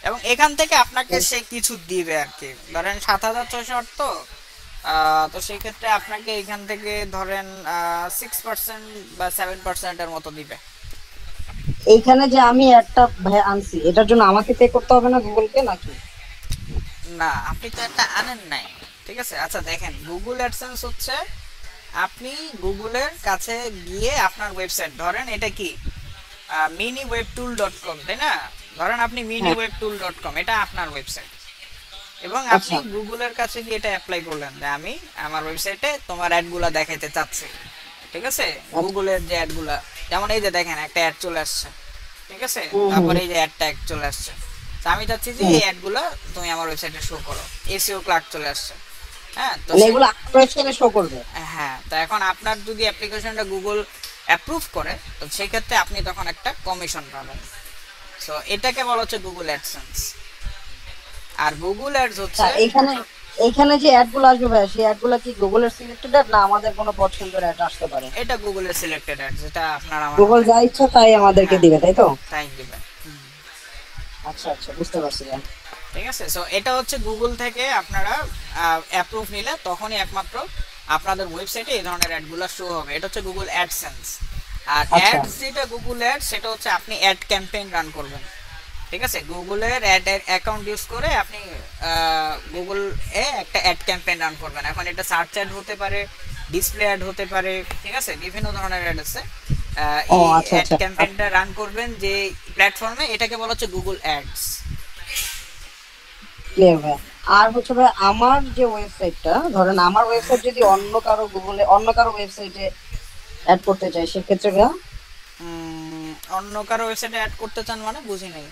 এবং এখান থেকে আপনাকে সে কিছু দিবে আর কি, ধরেন 7,608, তো সেই ক্ষেত্রে আপনাকে এখান থেকে ধরেন 6% বা 7% এর মতো দিবে। এইখানে যে আমি একটা ভাই আনছি, এটার জন্য আমাকে পে করতে হবে না গুগলকে নাকি? না, আপনি তো একটা আনেন নাই। ঠিক আছে, আচ্ছা দেখেন, গুগল অ্যাডসেন্স হচ্ছে আপনি গুগলের কাছে গিয়ে আপনার ওয়েবসাইট, ধরেন এটা কি miniwebtool.com, তাই না? ধরেন আপনি miniwebtool.com, এটা আপনার ওয়েবসাইট, এবং আপনি গুগলের কাছে গিয়ে এটা অ্যাপ্লাই করলেন যে আমি আমার ওয়েবসাইটে তোমার অ্যাডগুলো দেখাইতে চাচ্ছি। ঠিক আছে, গুগলের যে অ্যাডগুলো, যেমন এই যে দেখেন একটা অ্যাড চলে আসছে, ঠিক আছে, তারপরে এই যে অ্যাড ট্যাগ চলে আসছে, তো আমি চাচ্ছি যে এই অ্যাডগুলো তুমি আমার ওয়েবসাইটে শো করো, এসইও ক্লার্ক চলে আসছে। হ্যাঁ, তো এগুলো আপনার ওয়েবসাইটে শো করবে? হ্যাঁ, তো এখন আপনার যদি অ্যাপ্লিকেশনটা গুগল অ্যাপ্রুভ করে, তো সেই ক্ষেত্রে আপনি তখন একটা কমিশন পাবেন। সো এটাকে বলা হচ্ছে গুগল অ্যাডসেন্স। আর গুগল অ্যাডস হচ্ছে এইখানে যে অ্যাডগুলো আসবে ভাই, সেই অ্যাডগুলো কি গুগলের সিলেক্টেড অ্যাড না আমাদের কোনো পছন্দের অ্যাড আসতে পারে? এটা গুগলের সিলেক্টেড অ্যাড, যেটা আপনার আমার গুগল যা ইচ্ছা তাই আমাদেরকে দিবে তাই তো? তাই দিবে। আচ্ছা আচ্ছা, বুঝতে পারছি। ঠিক আছে, সো এটা হচ্ছে গুগল থেকে আপনারা অ্যাপ্রুভ নিলে তখনই একমাত্র আপনাদের ওয়েবসাইটে এই ধরনের অ্যাডগুলো শো হবে। এটা হচ্ছে গুগল অ্যাডসেন্স। আর অ্যাডস যেটা গুগল অ্যাড, সেটা হচ্ছে আপনি অ্যাড ক্যাম্পেইন রান করবেন। ঠিক আছে, গুগলের অ্যাড অ্যাকাউন্ট ইউজ করে আপনি গুগল এ একটা অ্যাড ক্যাম্পেইন রান করবেন। এখন এটা সার্চ অ্যাড হতে পারে, ডিসপ্লে অ্যাড হতে পারে, ঠিক আছে, বিভিন্ন ধরনের অ্যাড আছে। এই অ্যাড ক্যাম্পেইনটা রান করবেন যে প্ল্যাটফর্মে, এটাকে বলা হচ্ছে গুগল অ্যাডস। আর হচ্ছে ভাই আমার যে ওয়েবসাইটটা, ধরেন আমার ওয়েবসাইট যদি অন্য কারো গুগলে অন্য কারো ওয়েবসাইটে অ্যাড করতে চাই, সেক্ষেত্রে ভাই অন্য কারো ওয়েবসাইটে অ্যাড করতে চান মানে বুঝি নাই।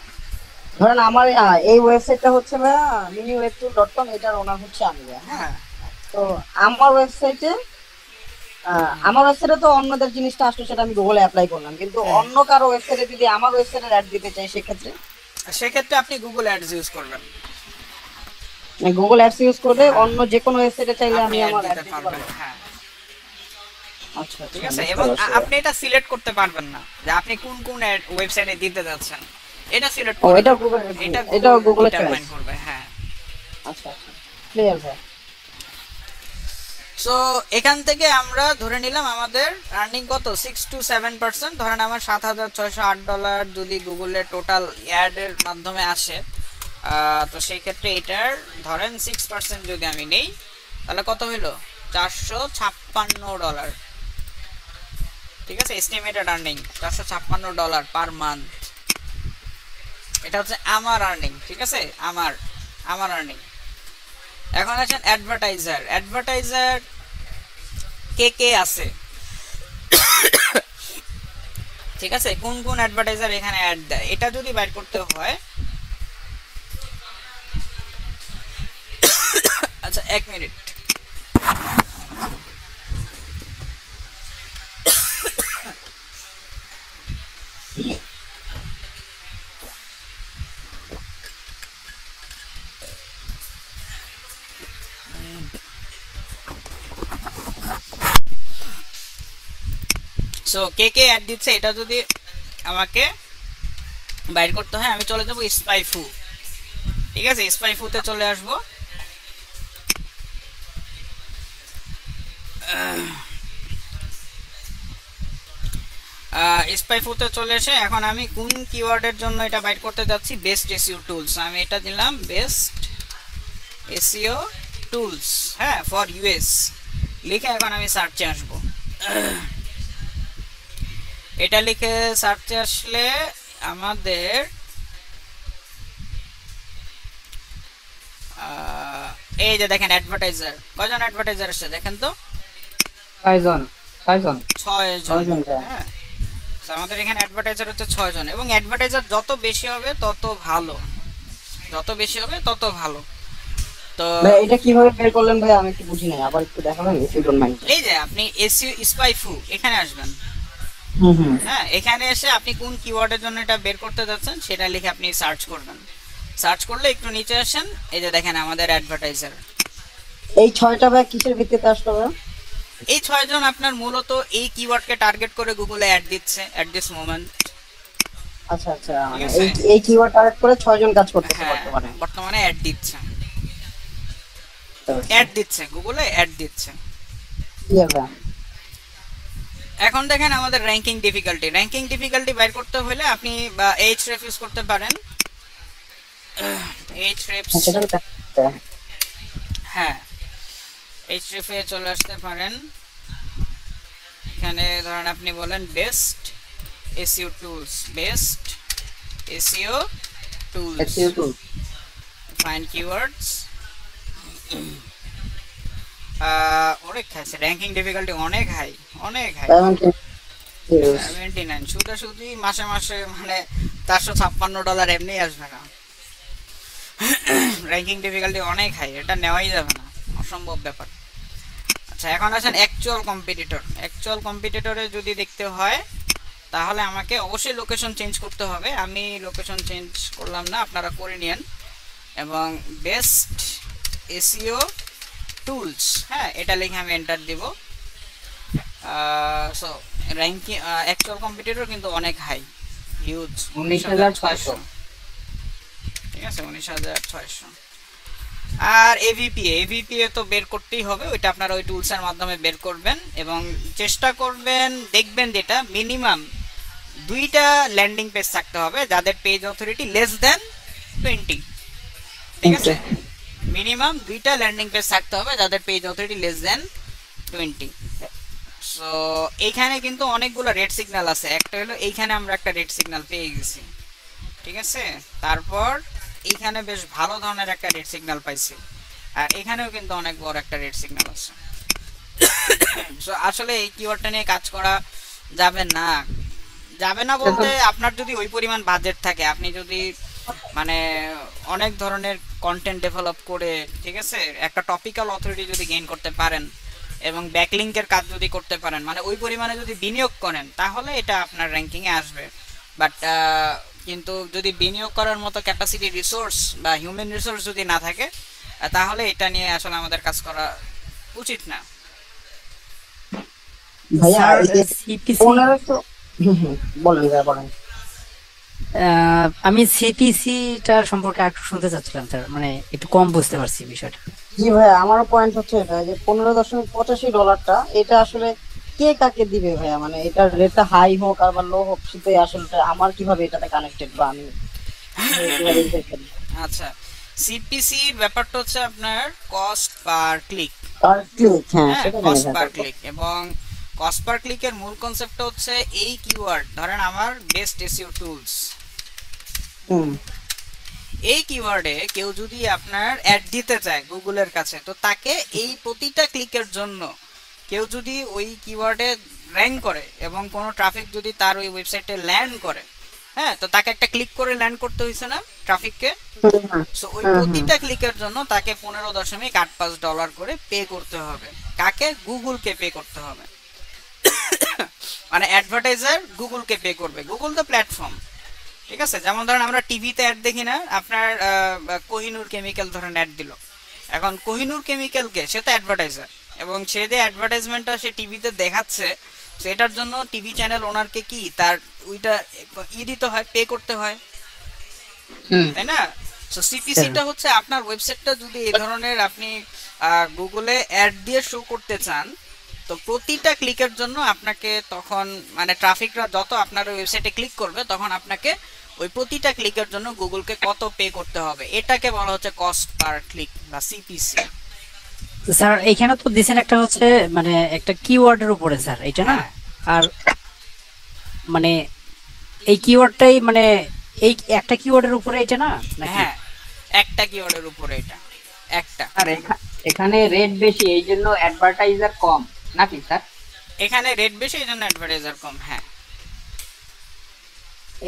ধরেন আমার এই ওয়েবসাইটটা হচ্ছে ভাই miniwebtool.com, এটার ওনার হচ্ছে আমি। হ্যাঁ, তো আমার ওয়েবসাইটে তো অন্যদের জিনিসটা আসলে সেটা আমি গুগলে অ্যাপ্লাই করলাম, কিন্তু অন্য কারো ওয়েবসাইটে যদি আমার ওয়েবসাইটে অ্যাড দিতে চাই, সেক্ষেত্রে আপনি গুগল অ্যাডস ইউজ করবেন। গুগল অ্যাডস ইউজ করে অন্য যে কোনো ওয়েবসাইটে চাইলে আমি আমার অ্যাড দিতে পারবো। হ্যাঁ, আচ্ছা ঠিক আছে, এবং আপনি এটা সিলেক্ট করতে পারবেন না যে আপনি কোন কোন ওয়েবসাইটে দিতে যাচ্ছেন, এটা সিলেক্ট করতে, এটা গুগল ডিটারমাইন করবে। হ্যাঁ, আচ্ছা আচ্ছা, ক্লিয়ার ভাই। সো এখান থেকে আমরা ধরে নিলাম আমাদের আর্নিং কত, 6 to 7%। ধরেন আমার $7,608 যদি গুগলের টোটাল অ্যাডের মাধ্যমে আসে, তো সেই ক্ষেত্রে এটার ধরেন 6% যদি আমি নেই, তাহলে কত হলো, $456। ঠিক আছে, এস্টিমেটেড আর্নিং $456 পার মান্থ। এটা হচ্ছে আমার আর্নিং। ঠিক আছে, আমার আর্নিং। এখন আছেন অ্যাডভার্টাইজার কে আছে, ঠিক আছে, কোন কোন অ্যাডভার্টাইজার এখানে অ্যাড দেয়, এটা যদি বাইর করতে হয়, আচ্ছা 1 মিনিট। সো কে কে অ্যাড দিচ্ছে এটা যদি আমাকে বাইর করতে হয়, আমি চলে যাবো স্পাইফু। ঠিক আছে, স্পাইফুতে চলে আসবো। স্পাইফুতে চলে এসে এখন আমি কোন কিওয়ার্ডের জন্য এটা বাইট করতে যাচ্ছি, বেস্ট এসইও টুলস, আমি এটা দিলাম বেস্ট এসইও টুলস, হ্যাঁ, ফর ইউএস লিখে এখন আমি সার্চে আসবো। এটা লিখে সার্চে আসলে আমাদের এই যে দেখেন অ্যাডভার্টাইজার, কয়জন অ্যাডভার্টাইজার আসছে দেখেন তো, 6 জন। 6 জন। হ্যাঁ, আমাদের এখানে অ্যাডভার্টাইজার হচ্ছে 6 জন, এবং অ্যাডভার্টাইজার যত বেশি হবে তত ভালো, যত বেশি হবে তত ভালো। তো ভাই এটা কিভাবে বের করলেন ভাই, আমি একটু বুঝি নাই, আবার একটু দেখাবেন ইফ ইউ ডোন্ট মাইন্ড। এই যে আপনি এসইও স্পাইফু এখানে আসবেন। হ্যাঁ, এখানে এসে আপনি কোন কিওয়ার্ডের জন্য এটা বের করতে যাচ্ছেন সেটা লিখে আপনি সার্চ করবেন। সার্চ করলে একটু নিচে আসেন, এই যে দেখেন আমাদের অ্যাডভার্টাইজার। এই 6টা ভাই কিসের ভিত্তিতে আসলো ভাই? এই 6 জন আপনার মূলত এই কিওয়ার্ডকে টার্গেট করে গুগলে অ্যাড দিচ্ছে এট দিস মোমেন্ট। আচ্ছা আচ্ছা, এই কিওয়ার্ড টার্গেট করে 6 জন কাজ করতেছে বর্তমানে অ্যাড দিচ্ছে, অ্যাড দিচ্ছে গুগলে, অ্যাড দিচ্ছে। এখন দেখেন আমাদের র্যাঙ্কিং ডিফিকাল্টি বাইর করতে হলে আপনি এইচরেফ ইউজ করতে পারেন। এইচরেফ, হ্যাঁ, এইচরেফ এ চলে আসতে পারেন। এখানে ধরেন আপনি বলেন best SEO tools, best SEO tools, find keywords. অনেক খাইছে, র্যাঙ্কিং ডিফিকাল্টি অনেক হাই, অনেক হাই, 79। শুধু মাসে মাসে মানে $456 এমনি আসবে না। র্যাঙ্কিং ডিফিকাল্টি অনেক হাই, এটা নেওয়াই যাবে না, অসম্ভব ব্যাপার। আচ্ছা, এখন আসেন অ্যাকচুয়াল কম্পিটিটরে যদি দেখতে হয় তাহলে আমাকে অবশ্যই লোকেশন চেঞ্জ করতে হবে। আমি লোকেশন চেঞ্জ করলাম না, আপনারা করে নিন। এবং বেস্ট এসইও টুলস, হ্যাঁ, এটা লিখে আমি এন্টার দিব। সো র্যাঙ্কিং অ্যাকচুয়াল কম্পিটিটর কিন্তু অনেক হাই, হিউজ, 19,600। ঠিক আছে, 19,600। আর এভিপি তো বের করতেই হবে, ওইটা আপনারা ওই টুলসের মাধ্যমে বের করবেন এবং চেষ্টা করবেন, দেখবেন যেটা মিনিমাম 2টা ল্যান্ডিং পেজ থাকতে হবে যাদের পেজ অথরিটি লেস দেন 20। ঠিক আছে, মিনিমাম 2টা ল্যান্ডিং পেজ থাকতে হবে যাদের page authority less than 20। So এইখানে কিন্তু অনেকগুলো রেড সিগন্যাল আছে, একটা হলো এইখানে আমরা একটা রেড সিগন্যাল পেয়ে গেছি। ঠিক আছে, তারপর এইখানে বেশ ভালো ধরনের একটা রেড সিগন্যাল পাইছি, আর এখানেও কিন্তু অনেক বড় একটা রেড সিগন্যাল আছে। সো আসলে এই কিওয়ার্ডটা নিয়ে কাজ করা যাবে না বলতে, আপনার যদি ওই পরিমাণ বাজেট থাকে, আপনি যদি মানে অনেক ধরনের কন্টেন্ট ডেভেলপ করে, ঠিক আছে, একটা টপিক্যাল অথরিটি যদি গেইন করতে পারেন এবং ব্যাকলিংকের কাজ যদি করতে পারেন, মানে ওই পরিমাণে যদি বিনিয়োগ করেন, তাহলে এটা আপনার র্যাঙ্কিংয়ে আসবে। বাট কিন্তু যদি বিনিয়োগ করার মতো ক্যাপাসিটি, রিসোর্স বা হিউম্যান রিসোর্স যদি না থাকে, তাহলে এটা নিয়ে আসলে আমাদের কাজ করা উচিত না। ভাইয়া বলেন। আমি সিপিসিটার সম্পর্কে একটু শুনতে চাচ্ছিলাম স্যার, মানে একটু কম বুঝতে পারছি বিষয়টা। জি ভাই, আমারও পয়েন্ট হচ্ছে এটা যে $15.85 এটা আসলে কে কাকে দিবে ভাইয়া, মানে এটার রেটটা হাই হোক আর লো হোক, সেটা আসলে আমার কিভাবে এটাতে কানেক্টেড বা আমি। আচ্ছা, সিপিসি এর ব্যাপারটা হচ্ছে আপনার কস্ট পার ক্লিক, হ্যাঁ, কস্ট পার ক্লিক, এবং কস্ট পার ক্লিকের মূল কনসেপ্টটা হচ্ছে এই কিওয়ার্ড, ধরেন আমার বেস্ট এসইও টুলস, এই কিওয়ার্ডে কেউ যদি আপনার অ্যাড দিতে চায় গুগলের কাছে, তো তাকে এই প্রতিটা ক্লিকের জন্য কেউ যদি ওই কিওয়ার্ডে র্যাঙ্ক করে এবং কোনো ট্রাফিক যদি তার ওই ওয়েবসাইটে ল্যান্ড করে, হ্যাঁ, তো তাকে একটা ক্লিক করে ল্যান্ড করতে হয়েছে না ট্রাফিককে। সো ওই প্রতিটা ক্লিকের জন্য তাকে $15.85 করে পে করতে হবে। কাকে? গুগলকে পে করতে হবে। মানে অ্যাডভার্টাইজার গুগলকে পে করবে, গুগল দ্য প্ল্যাটফর্ম। ঠিক আছে, যেমন ধরেন আমরা টিভিতে অ্যাড দেখি না, আপনার কোহিনুর কেমিক্যাল ধরেন অ্যাড দিল, এখন কোহিনুর কেমিক্যালকে, সে তো অ্যাডভার্টাইজার, এবং সে যে অ্যাডভার্টাইজমেন্টটা সে টিভিতে দেখাচ্ছে, তো এটার জন্য টিভি চ্যানেল ওনারকে কি তার ওইটা দিতে হয়, পে করতে হয়, তাই না? সো সিপিসিটা হচ্ছে আপনার ওয়েবসাইটটা যদি এই ধরনের আপনি গুগলে অ্যাড দিয়ে শো করতে চান, তো প্রতিটা ক্লিকের জন্য আপনাকে তখন মানে ট্রাফিকরা যত আপনার ওয়েবসাইটে ক্লিক করবে তখন আপনাকে ওই প্রতিটা ক্লিকের জন্য গুগলকে কত পে করতে হবে, এটাকে বলা হচ্ছে কস্ট পার ক্লিক বা সিপিসি। স্যার এখানে তো দিছেন একটা হচ্ছে মানে একটা কিওয়ার্ডের উপরে স্যার, এটা না? আর মানে এই কিওয়ার্ডটাই মানে এই একটা কিওয়ার্ডের উপরে এটা না? হ্যাঁ, একটা কিওয়ার্ডের উপরে এটা একটা। আর এখানে রেট বেশি এই জন্য অ্যাডভার্টাইজার কম নাকি স্যার? এখানে রেট বেশি এই জন্য অ্যাডভার্টাইজার কম। হ্যাঁ,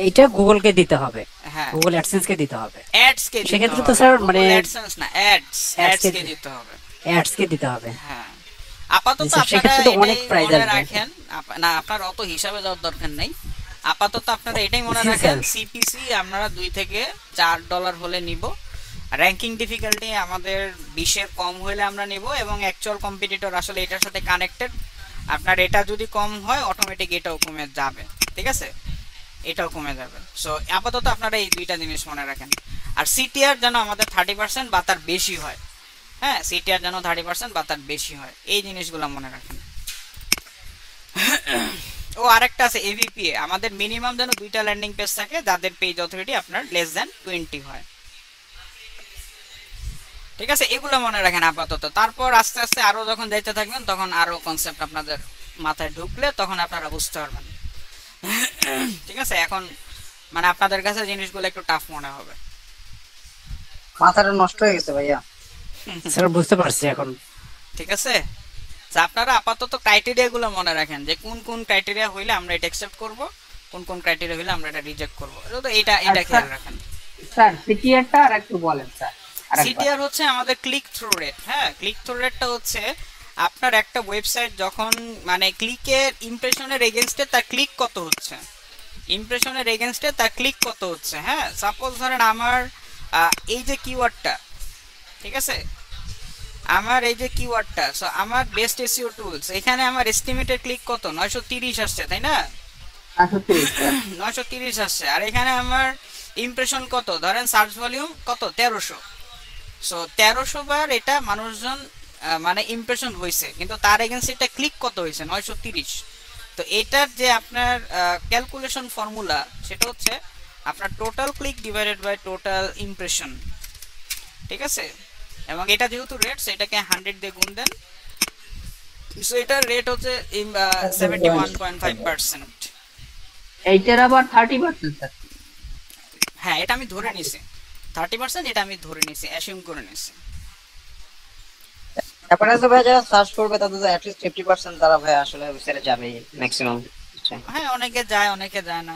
এইটা গুগলকে দিতে হবে, হ্যাঁ গুগল অ্যাডসেন্স কে দিতে হবে। অ্যাডস কে দিতে হবে। সেক্ষেত্রে তো স্যার মানে অ্যাডসেন্স না, অ্যাডস কে দিতে হবে। অ্যাডস কে দিতে হবে। হ্যাঁ, আপাতত আপনারা সেক্ষেত্রে তো অনেক প্রাইস আসবে। রাখেন না, আপনার অত হিসাবে যাওয়ার দরকার নেই। আপাতত আপনারা এটাই মনে রাখেন, সিপিসি আপনারা $2 থেকে $4 হলে নিব। র্যাঙ্কিং ডিফিকাল্টি আমাদের 20 কম হলে আমরা নিব, এবং অ্যাকচুয়াল কম্পিটিটর আসলে এটার সাথে কানেক্টেড। আপনার এটা যদি কম হয় অটোমেটিক এটাও কমে যাবে, ঠিক আছে? এটাও কমে যাবে। সো আপাতত আপনারা এই দুইটা জিনিস মনে রাখেন। আর সিটিআর যেন আমাদের 30% বা তার বেশি হয়। হ্যাঁ, সিটিআর যেন 30% বা তার বেশি হয়, এই জিনিসগুলো মনে রাখেন। ও আরেকটা আছে এভিপিএ, আমাদের মিনিমাম যেন 2টা ল্যান্ডিং পেজ থাকে যাদের পেজ অথরিটি আপনার <20 হয়। ঠিক আছে, এগুলো মনে রাখেন আপাতত। তারপর আস্তে আস্তে আরো যখন যাইতে থাকবেন তখন আরো কনসেপ্ট আপনাদের মাথায় ঢুকলে তখন আপনারা বুঝতে পারবেন। ঠিক আছে, এখন মানে আপনাদের কাছে জিনিসগুলো একটু টাফ মনে হবে। মাথাটা নষ্ট হয়ে গেছে ভাইয়া। স্যার বুঝতে পারছি এখন। ঠিক আছে, আপনারা আপাতত ক্রাইটেরিয়া গুলো মনে রাখেন যে কোন কোন ক্রাইটেরিয়া হইলে আমরা এটা অ্যাকসেপ্ট করব, কোন কোন ক্রাইটেরিয়া হইলে আমরা এটা রিজেক্ট করব। তো এটা খেয়াল রাখেন স্যার। সিটিআরটা আর একটু বলেন স্যার। সিটিআর হচ্ছে আমাদের ক্লিক থ্রু রেট। হ্যাঁ, ক্লিক থ্রু রেটটা হচ্ছে আপনার একটা ওয়েবসাইট যখন মানে ক্লিকের ইমপ্রেশনের এগেইনস্টে তার ক্লিক কত হচ্ছে, ইমপ্রেশনের এগেইনস্টে তার ক্লিক কত হচ্ছে। হ্যাঁ, সাপোজ ধরেন আমার এই যে কিওয়ার্ডটা, ঠিক আছে, আমার এই যে কিওয়ার্ডটা, সো আমার বেস্ট এসইও টুলস, এখানে আমার এস্টিমেটেড ক্লিক কত 930 আসছে, তাই না? 930 আসছে। আর এখানে আমার ইমপ্রেশন কত, ধরেন সার্চ ভলিউম কত 1300। সো 1300 বার এটা মানুষজন মানে ইমপ্রেশন হয়েছে, কিন্তু তার এগেইনস্টে এটা ক্লিক কত হয়েছে 930। তো এটার যে আপনার ক্যালকুলেশন ফর্মুলা সেটা হচ্ছে আপনার total click divided by total impression. ঠিক আছে, এবং এটা যেহেতু রেট সেটাকে 100 দিয়ে গুণ দেন। সো এটার রেট হচ্ছে 71.5%। এইটার আবার 30% স্যার। হ্যাঁ, এটা আমি ধরে নিছি 30%, এটা আমি ধরে নিছি, অ্যাসিউম করে নিছি। তারপরে তো ভাই যারা সার্চ করবে তাদের তো at least 50% তারা ভাই আসলে ওয়েবসাইটে যাবে ম্যাক্সিমাম। হ্যাঁ, অনেকে যায় অনেকে যায় না।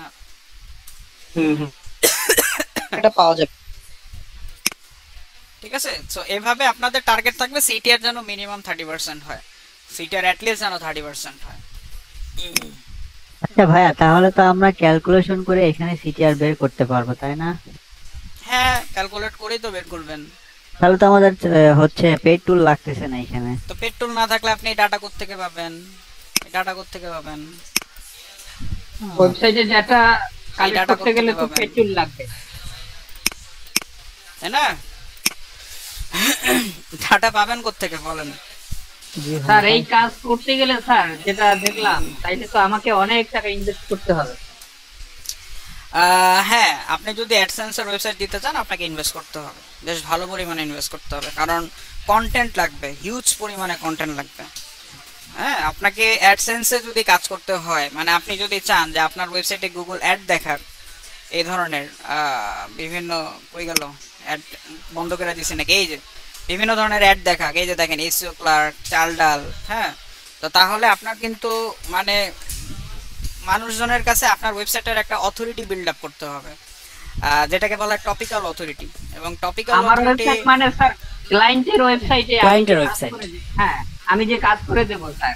এটা পাওয়া যাবে। ঠিক আছে, সো এভাবে আপনাদের টার্গেট থাকবে সিটিআর যেন মিনিমাম 30% হয়, সিটিআর অ্যাট লিস্ট যেন 30% হয়। আচ্ছা ভাইয়া, তাহলে তো আমরা ক্যালকুলেশন করে এখানে সিটিআর বের করতে পারবো, তাই না? হ্যাঁ, ক্যালকুলেট করেই তো বের করবেন। তাহলে তো আমাদের হচ্ছে পেড টুল লাগতেছে না এখানে। তো পেড টুল না থাকলে আপনি ডাটা কোথা থেকে পাবেন? ডাটা কোথা থেকে পাবেন? ওয়েবসাইটে ডাটা কালেক্ট করতে গেলে তো পেড টুল লাগবে, তাই না? ডাটা পাবেন কোথা থেকে বলেন? স্যার এই কাজ করতে গেলে স্যার যেটা দেখলাম তাইলে তো আমাকে অনেক টাকা ইনভেস্ট করতে হবে। হ্যাঁ, আপনি যদি অ্যাডসেন্সের ওয়েবসাইট দিতে চান আপনাকে ইনভেস্ট করতে হবে, বেশ ভালো পরিমাণে ইনভেস্ট করতে হবে, কারণ কন্টেন্ট লাগবে, হিউজ পরিমাণে কন্টেন্ট লাগবে। হ্যাঁ, আপনাকে অ্যাডসেন্সে যদি কাজ করতে হয়, মানে আপনি যদি চান যে আপনার ওয়েবসাইটে গুগল অ্যাড দেখার এই ধরনের বিভিন্ন কই গেল অ্যাড বন্ধ করে দিয়েছে নাকি, এই যে বিভিন্ন ধরনের অ্যাড দেখা, এই যে দেখেন এসইও ক্লার্ক, চাল ডাল। হ্যাঁ, তো তাহলে আপনার কিন্তু মানে মানুষজনের কাছে আপনার ওয়েবসাইটের একটা অথরিটি বিল্ড আপ করতে হবে, যেটাকে বলা হয় টপিক্যাল অথরিটি। এবং টপিক্যাল অথরিটি মানে স্যার ক্লায়েন্টের ওয়েবসাইটে, ক্লায়েন্টের ওয়েবসাইট। হ্যাঁ, আমি যে কাজ করে দেব স্যার।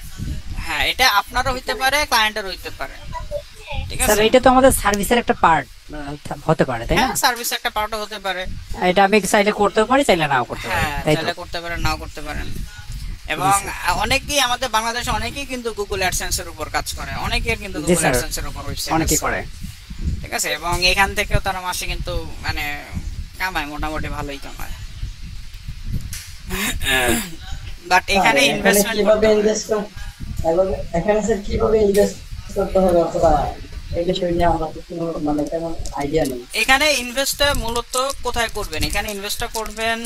হ্যাঁ, এটা আপনারও হইতে পারে, ক্লায়েন্টেরও হইতে পারে। ঠিক আছে, স্যার এটা তো আমাদের সার্ভিসের একটা পার্ট হতে পারে, তাই না? হ্যাঁ, সার্ভিস একটা পার্টও হতে পারে। এটা আমি চাইলে করতেও পারি, চাইলে নাও করতে পারি, হ্যাঁ, তাই তো? চাইলে করতে পারেন, নাও করতে পারেন। এবং অনেকেই আমাদের বাংলাদেশে অনেকেই কিন্তু গুগল অ্যাডসেন্স এর উপর কাজ করে, অনেকের কিন্তু গুগল অ্যাডসেন্স এর উপর ওয়েবসাইট অনেকেই করে। ঠিক আছে, এবং এখান থেকেও তারা মাসে কিন্তু মানে কামায়, মোটামুটি ভালোই কামায়। বাট এখানে ইনভেস্টমেন্ট কিভাবে ইনভেস্ট এখানে স্যার কিভাবে ইনভেস্ট করতে হবে অথবা এই বিষয় নিয়ে আমরা কোনো মানে তেমন আইডিয়া নেই। এখানে ইনভেস্টটা মূলত কোথায় করবেন, এখানে ইনভেস্টটা করবেন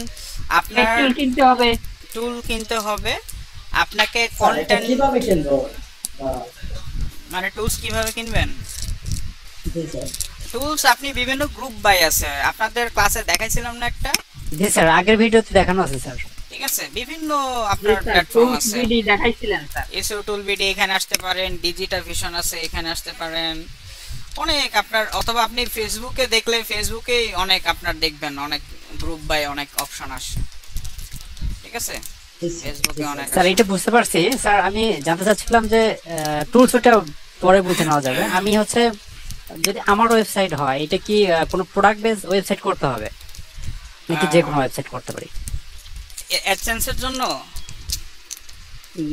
আপনার টুল কিনতে হবে, টুল কিনতে হবে আপনাকে, এটা কন্টেন্ট কিভাবে কিনবো? মানে টুলস কিভাবে কিনবেন? জি স্যার। টুলস আপনি বিভিন্ন গ্রুপ বাই আছে, আপনাদের ক্লাসে দেখাইছিলাম না একটা? জি স্যার, আগের ভিডিওতে দেখানো আছে স্যার। ঠিক আছে, বিভিন্ন আপনার প্ল্যাটফর্ম আছে, দেখাইছিলেন স্যার। এসও টুল বিডি এখানে আসতে পারেন, ডিজিটাল ভিশন আছে এখানে আসতে পারেন, অনেক আপনার, অথবা আপনি ফেসবুকে দেখলে ফেসবুকে অনেক আপনার দেখবেন অনেক গ্রুপ বাই অনেক অপশন আসে। ঠিক আছে, ফেসবুকে অনেক স্যার এটা বুঝতে পারছি স্যার। আমি জানতে চাচ্ছিলাম যে টুলস ওটা পরে বুঝে নেওয়া যাবে। আমি হচ্ছে যদি আমার ওয়েবসাইট হয়, এটা কি কোনো প্রোডাক্ট বেস ওয়েবসাইট করতে হবে নাকি যে কোনো ওয়েবসাইট করতে পারি? অ্যাডসেন্সের জন্য?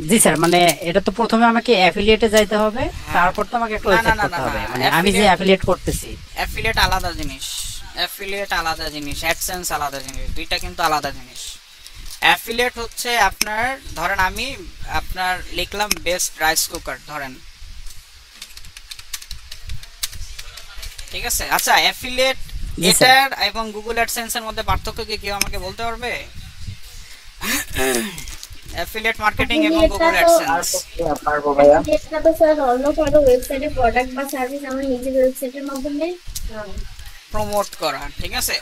জি স্যার, মানে এটা তো প্রথমে আমাকে অ্যাফিলিয়েটে যাইতে হবে, তারপর তো আমাকে একটা ওয়েবসাইট করতে হবে। মানে আমি যে অ্যাফিলিয়েট করতেছি, অ্যাফিলিয়েট আলাদা জিনিস, অ্যাফিলিয়েট আলাদা জিনিস, অ্যাডসেন্স আলাদা জিনিস, দুইটা কিন্তু আলাদা জিনিস। অ্যাফিলিয়েট হচ্ছে আপনার, ধরেন আমি আপনার লিখলাম বেস্ট রাইস কুকার ধরেন, ঠিক আছে? আচ্ছা, অ্যাফিলিয়েট এটার এবং গুগল অ্যাডসেন্স এর মধ্যে পার্থক্য কি কেউ আমাকে বলতে পারবে? অ্যাফিলিয়েট মার্কেটিং এবং গুগল অ্যাডসেন্স। পারবো ভাইয়া। এটা তো স্যার অন্য কারো ওয়েবসাইটে প্রোডাক্ট বা সার্ভিস আমার নিজের ওয়েবসাইটের মাধ্যমে প্রমোট করা, ঠিক আছে?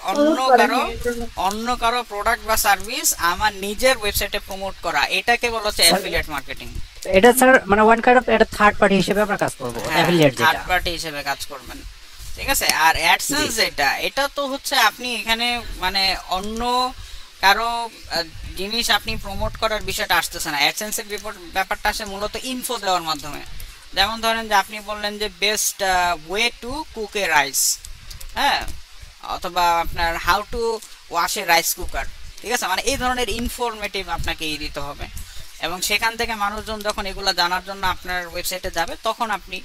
অন্য কারো প্রোডাক্ট বা সার্ভিস আমার নিজের ওয়েবসাইটে প্রমোট করা, এটাকে বলা হচ্ছে অ্যাফিলিয়েট মার্কেটিং। এটা স্যার মানে ওয়ান কাইন্ড অফ এটা থার্ড পার্টি হিসেবে আমরা কাজ করব, অ্যাফিলিয়েট যেটা থার্ড পার্টি হিসেবে কাজ করবেন। ঠিক আছে, আর অ্যাডসেন্স এটা তো হচ্ছে আপনি এখানে মানে অন্য কারো জিনিস আপনি প্রমোট করার বিষয়টা আসতেছে না। অ্যাডসেন্সের ব্যাপারটা আসে মূলত ইনফো দেওয়ার মাধ্যমে। যেমন ধরেন যে আপনি বললেন যে best way to cook a rice, হ্যাঁ, অথবা আপনার how to wash a rice cooker, ঠিক আছে? মানে এই ধরনের ইনফরমেটিভ আপনাকে দিতে হবে, এবং সেখান থেকে মানুষজন যখন এগুলো জানার জন্য আপনার ওয়েবসাইটে যাবে তখন আপনি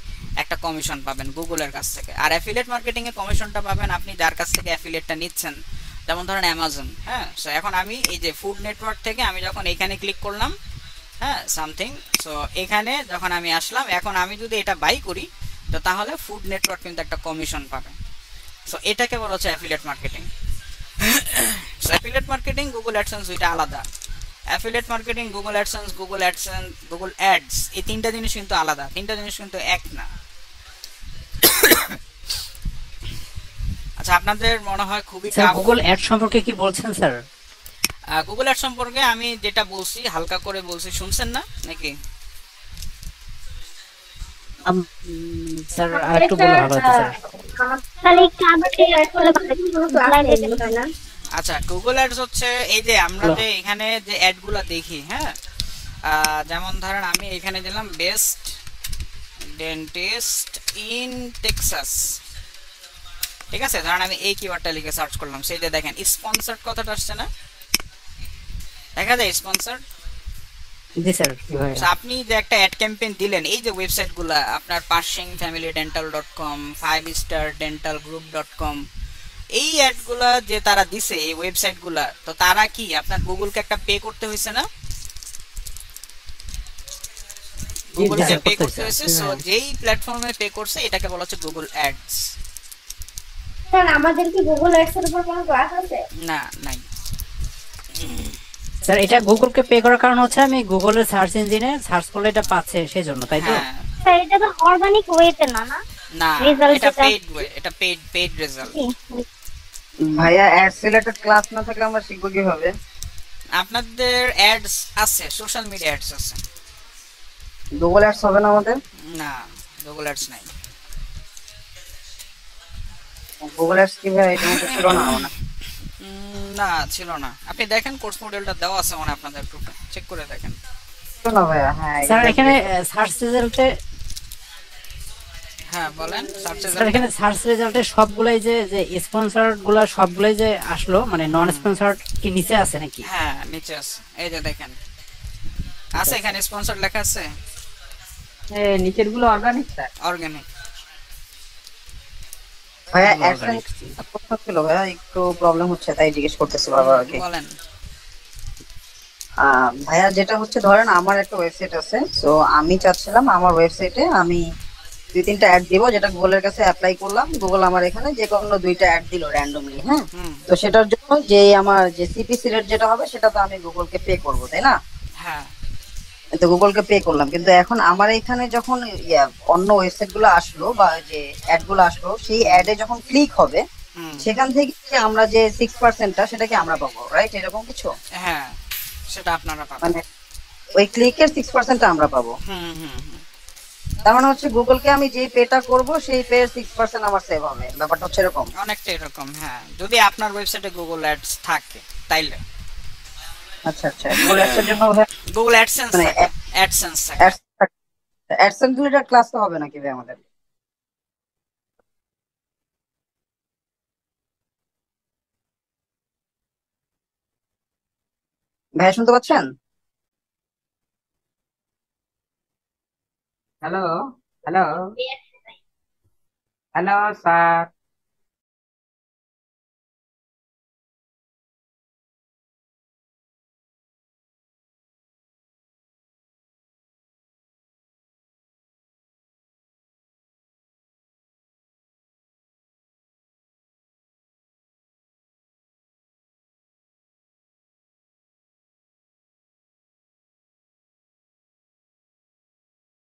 একটা কমিশন পাবেন গুগলের কাছ থেকে। আর অ্যাফিলিয়েট মার্কেটিং এর কমিশনটা পাবেন আপনি যার কাছ থেকে অ্যাফিলিয়েটটা নিচ্ছেন, যেমন ধরেন অ্যামাজন। হ্যাঁ, সো এখন আমি এই যে ফুড নেটওয়ার্ক থেকে আমি যখন এখানে ক্লিক করলাম, হ্যাঁ, সামথিং, সো এখানে যখন আমি আসলাম, এখন আমি যদি এটা বাই করি তো তাহলে ফুড নেটওয়ার্ক কিন্তু একটা কমিশন পাবে। সো এটাকে বলা হচ্ছে affiliate marketing. So affiliate marketing, Google AdSense দুইটা আলাদা। Affiliate marketing, Google AdSense, Google ads, এই তিনটা জিনিস কিন্তু আলাদা, তিনটা জিনিস কিন্তু এক না। আচ্ছা, আপনাদের মনে হয় খুবই গুগল অ্যাড সম্পর্কে কি বলছেন স্যার? গুগল অ্যাড সম্পর্কে আমি যেটা বলছি হালকা করে বলছি, শুনছেন না নাকি? স্যার আরেকটু বলে ভালো হতো স্যার। খালি কাবাতে অ্যাড করলে ভালো, কোনো ক্লাস দিতে হয় না। আচ্ছা, গুগল অ্যাডস হচ্ছে এই যে আমরা যে এখানে যে অ্যাডগুলো দেখি, হ্যাঁ, যেমন ধরেন আমি এখানে দিলাম বেস্ট ডেন্টিস্ট ইন টেক্সাস, ঠিক আছে? ধরেন আমি এই কিওয়ার্ডটা লিখে সার্চ করলাম, সেই যে দেখেন স্পন্সরড কথাটা আসছে না, দেখা যায় স্পন্সরড। জি স্যার। আপনি যে একটা অ্যাড ক্যাম্পেইন দিলেন, এই যে ওয়েবসাইটগুলো আপনার PershingFamilyDental.com, 5stardentalgroup.com, এই অ্যাডগুলা যে তারা দিছে এই ওয়েবসাইটগুলা, তো তারা কি আপনার গুগলকে একটা পে করতে হয়েছে না? গুগলকে পে করতে হয়েছে। সো যেই প্ল্যাটফর্মে পে করছে এটাকে বলা হচ্ছে গুগল অ্যাডস। স্যার আমাদের কি গুগল অ্যাডস এর উপর কোনো ক্লাস আছে? না, নাই স্যার। এটা গুগলকে পে করার কারণ হচ্ছে আমি গুগলের সার্চ ইঞ্জিনে সার্চ করলে এটা পাচ্ছে সেজন্য, তাই তো? স্যার এটা তো অর্গানিক ওয়েতে না? না, এটা পেইড ওয়ে, এটা পেইড রেজাল্ট। ভাইয়া অ্যাড রিলেটেড ক্লাস না থাকলে আমরা শিখব কিভাবে? আপনাদের অ্যাডস আছে, সোশ্যাল মিডিয়া অ্যাডস আছে। গুগল অ্যাডস হবে না আমাদের? না, গুগল অ্যাডস নাই। গুগল অ্যাডস কি ভাই এটা তো ছিল না? না, ছিল না। আপনি দেখেন কোর্স মডেলটা দেওয়া আছে মানে আপনাদের গ্রুপে, চেক করে দেখেন। না ভাইয়া, হ্যাঁ স্যার এখানে সার্চ রেজাল্টে, হ্যাঁ বলেন, স্যার এখানে সার্চ রেজাল্টে সবগুলাই যে স্পন্সরড গুলা সবগুলাই যে আসলো, মানে নন স্পন্সরড কি নিচে আছে নাকি? হ্যাঁ, নিচে আছে, এই যে দেখেন আছে এখানে স্পন্সর লেখা আছে নিচের গুলো অর্গানিক স্যার। অর্গানিক। ভাইয়া অ্যাডসেন্স প্রশ্ন ছিল ভাইয়া, একটু প্রবলেম হচ্ছে তাই জিজ্ঞেস করতেছি বারবার আর কি। বলেন। ভাইয়া যেটা হচ্ছে ধরেন আমার একটা ওয়েবসাইট আছে, তো আমি চাচ্ছিলাম আমার ওয়েবসাইটে আমি 2-3টা অ্যাড দিব, যেটা গুগলের কাছে অ্যাপ্লাই করলাম, গুগল আমার এখানে যে কোনো 2টা অ্যাড দিল র্যান্ডমলি। হ্যাঁ, তো সেটার জন্য যে আমার যে সিপিসি রেট যেটা হবে সেটা তো আমি গুগলকে পে করবো, তাই না? হ্যাঁ, তো গুগলকে পে করলাম, কিন্তু এখন আমার এখানে যখন অন্য ওয়েবসাইট গুলো আসলো বা যে অ্যাড গুলো আসলো, সেই অ্যাডে যখন ক্লিক হবে সেখান থেকে আমরা যে 6%টা সেটাকে আমরা পাবো, রাইট? এরকম কিছু? হ্যাঁ, সেটা আপনারা পাবেন। মানে ওই ক্লিকের 6%টা আমরা পাবো। হুম হুম হুম। তার মানে হচ্ছে গুগলকে আমি যে পেটা করব সেই পে 6% আমার সেভ হবে, ব্যাপারটা হচ্ছে এরকম? অনেকটা এরকম, হ্যাঁ, যদি আপনার ওয়েবসাইটে গুগল অ্যাডস থাকে তাইলে। আচ্ছা আচ্ছা, গুগল অ্যাডসের জন্য গুগল অ্যাডসেন্স মানে থাকে, অ্যাডসেন্স থাকে। অ্যাডসেন্স রিলেটেড ক্লাস তো হবে নাকি ভাই আমাদের? ভাই শুনতে পাচ্ছেন? Hello hello hello sir.